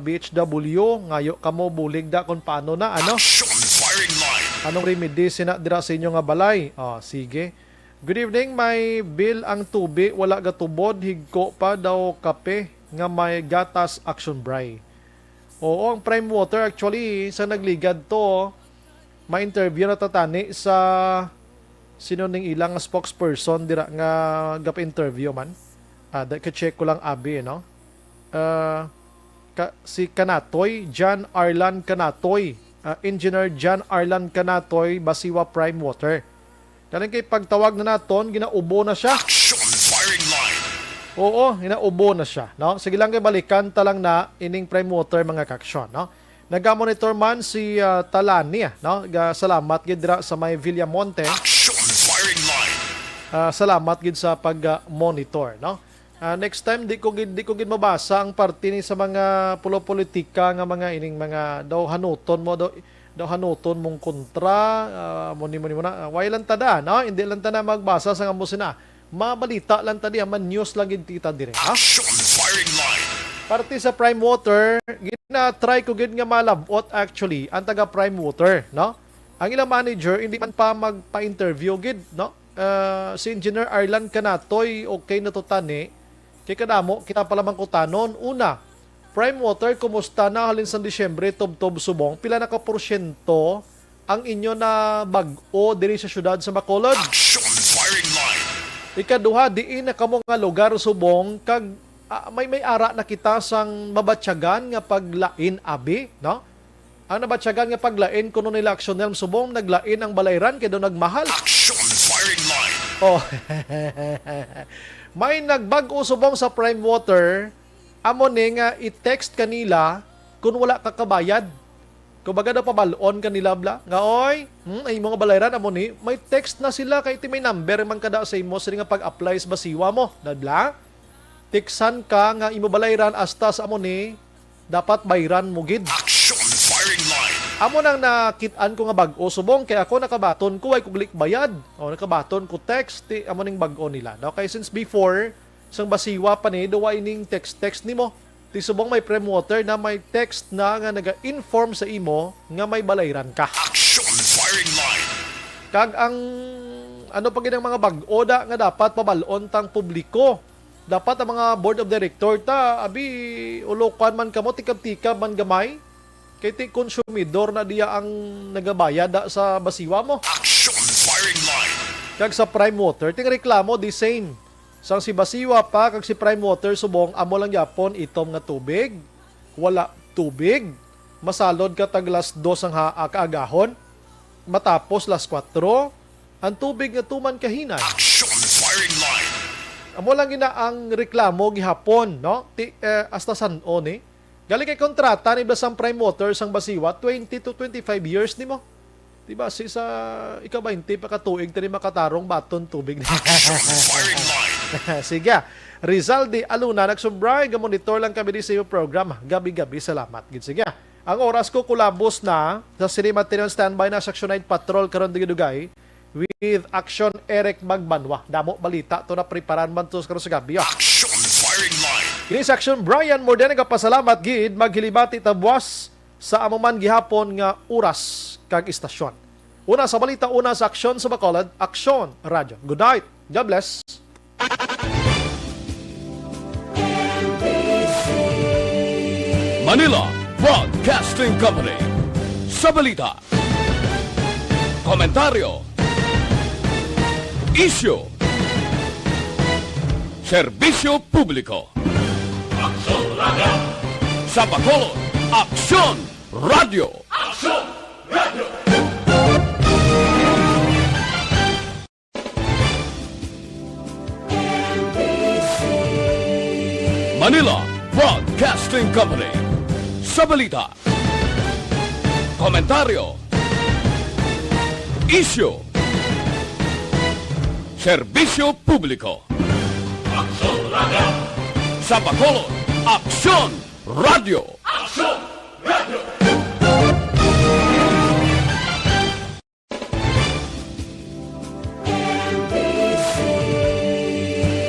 BHW ngayo kamo bulig da kung paano na Aksyon Firing Line. anong remedy sina dira sa inyo nga balay. Sige. Good evening, may bill ang tubi, wala gatubod, higko pa daw kape nga may gatas. Aksyon Bray. Oo, ang prime water actually sa nagligad to, ma-interview na tatani sa sino ning ilang spokesperson dira nga gap-interview man. Ka-check ko lang abi, no? Si Kanatoy, John Arlan Kanatoy, Engineer John Arlan Kanatoy, Basiwa Prime Water. Kaling kay pagtawag na naton, ginaubo na siya. Aksyon Firing Line. Oo, ginaubo na siya. No? Sige lang kay balikan talang na ining prime water mga kaksyon. No? Nag-monitor man si Talani. No? Salamat gid dira sa may Villamonte. Aksyon Firing Line. Salamat gid sa pag-monitor. No? Next time di ko gid mabasa ang parte ni sa mga politika nga mga ining mga daw hanuton mong kontra mo na why lang tada no hindi lang tada magbasa sa amo sina mabalita lang tadi man news lang gid kita dire ha. Action firing line. Parte sa Prime Water gina-try ko gid nga malabot actually ang taga Prime Water no. Ang ilang manager hindi man pa magpa-interview gid no. Si Engineer Arlan Kanatoy okay na to tani kay kadamo kita pala man kutanon una Prime Water kumusta na halin sa Disyembre tob subong pila na ka porsyento ang inyo na bag-o diri sa syudad sa Bacolod. Action firing line. Ikaduha diin na kamo nga lugar subong kag may ara na kita sang mabatyagan nga paglain abi no. Ang nabatyagan nga paglain kuno nila Aksyon subong naglain ang balayran kay do nagmahal. Action firing line. Oh. May nagbag-o subong sa Prime Water, amo ni nga i-text kanila kung wala ka kabayad. Kung baga daw pabalon kanila bla, nga oy, ay mga balayran amo ni, may text na sila kay iti may number man kada sa imo sila nga pag-apply sa basiwa mo, bla. Tiksan ka nga imo balayran hasta sa amo ni dapat bayran mo gid. Action firing line. Amo nang nakit-an ko nga bag-o subong kay ako nakabaton ko ay kuglik bayad. O nakabaton ko text amo ning bag-o nila. No? Kay since before sang basiwa pa ni do ning text nimo. Ti subong may Prime Water na may text na nga naga-inform sa imo nga may balayran ka. Action firing line. Kag ang ano pa gid ang mga bag-o da nga dapat pabalon tang publiko. Dapat ang mga board of director ta abi ulokan man kamo tikab-tikab man gamay. Kay ti konsumidor na diya ang nagabayad sa basiwa mo. Action firing line. Kag sa Prime Water, ting reklamo the same. Sang si basiwa pa kag si Prime Water subong amo lang yapon itom nga tubig. Wala tubig. Masalod ka taglas 2 ang kaagahon. Matapos las 4 ang tubig nga tuman kahinay. Action firing line. Amo lang gina ang reklamo gihapon, no? Hasta san-o ni. Galing kay kontrata ni Blasang Prime Water sang basiwa 20 to 25 years nimo. Diba si sa ika-20 pa katuig tani makatarong baton tubig. Firing line. Sige. Rizal di Aluna nagsubray ga monitor lang kami di sa iyo program. Gabi-gabi salamat. Gid sige. Ang oras ko kulabos na sa Cinema Material Standby na Section 9 Patrol karon digudugay with Aksyon Eric Magbanwa. Damo balita to na preparan man to karon sa gabi. Action firing line. Kini sa Aksyon Bryan Morden nagapasalamat gid maghilibati tabwas sa amuman gihapon nga oras kag istasyon. Una sa balita, una sa Aksyon sa Bacolod, Aksyon Radio. Good night. God bless. Manila Broadcasting Company. Sa balita, komentaryo, issue, serbisyo publiko. Sa Bacolod, Aksyon Radio. Aksyon Radio. Manila Broadcasting Company. Sa balita, komentaryo, issue, serbisyo publiko. Aksyon Radio. Sa Bacolod, Aksyon Radio. Aksyon Radio.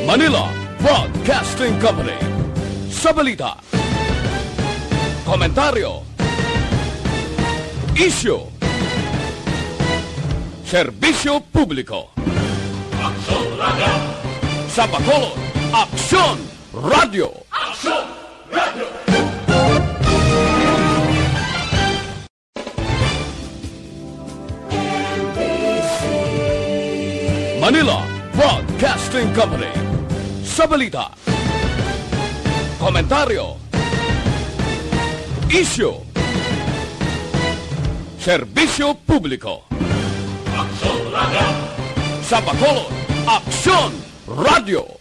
Manila Broadcasting Company. Sa balita, komentaryo, issue, serbisyo publiko. Aksyon Radio. Sa Bacolod, Aksyon Radio. Aksyon Radio. Manila Broadcasting Company. Sa balita, komentaryo, issue, serbisyo publiko. Aksyon Radio. Sa Bacolod, Aksyon Radio.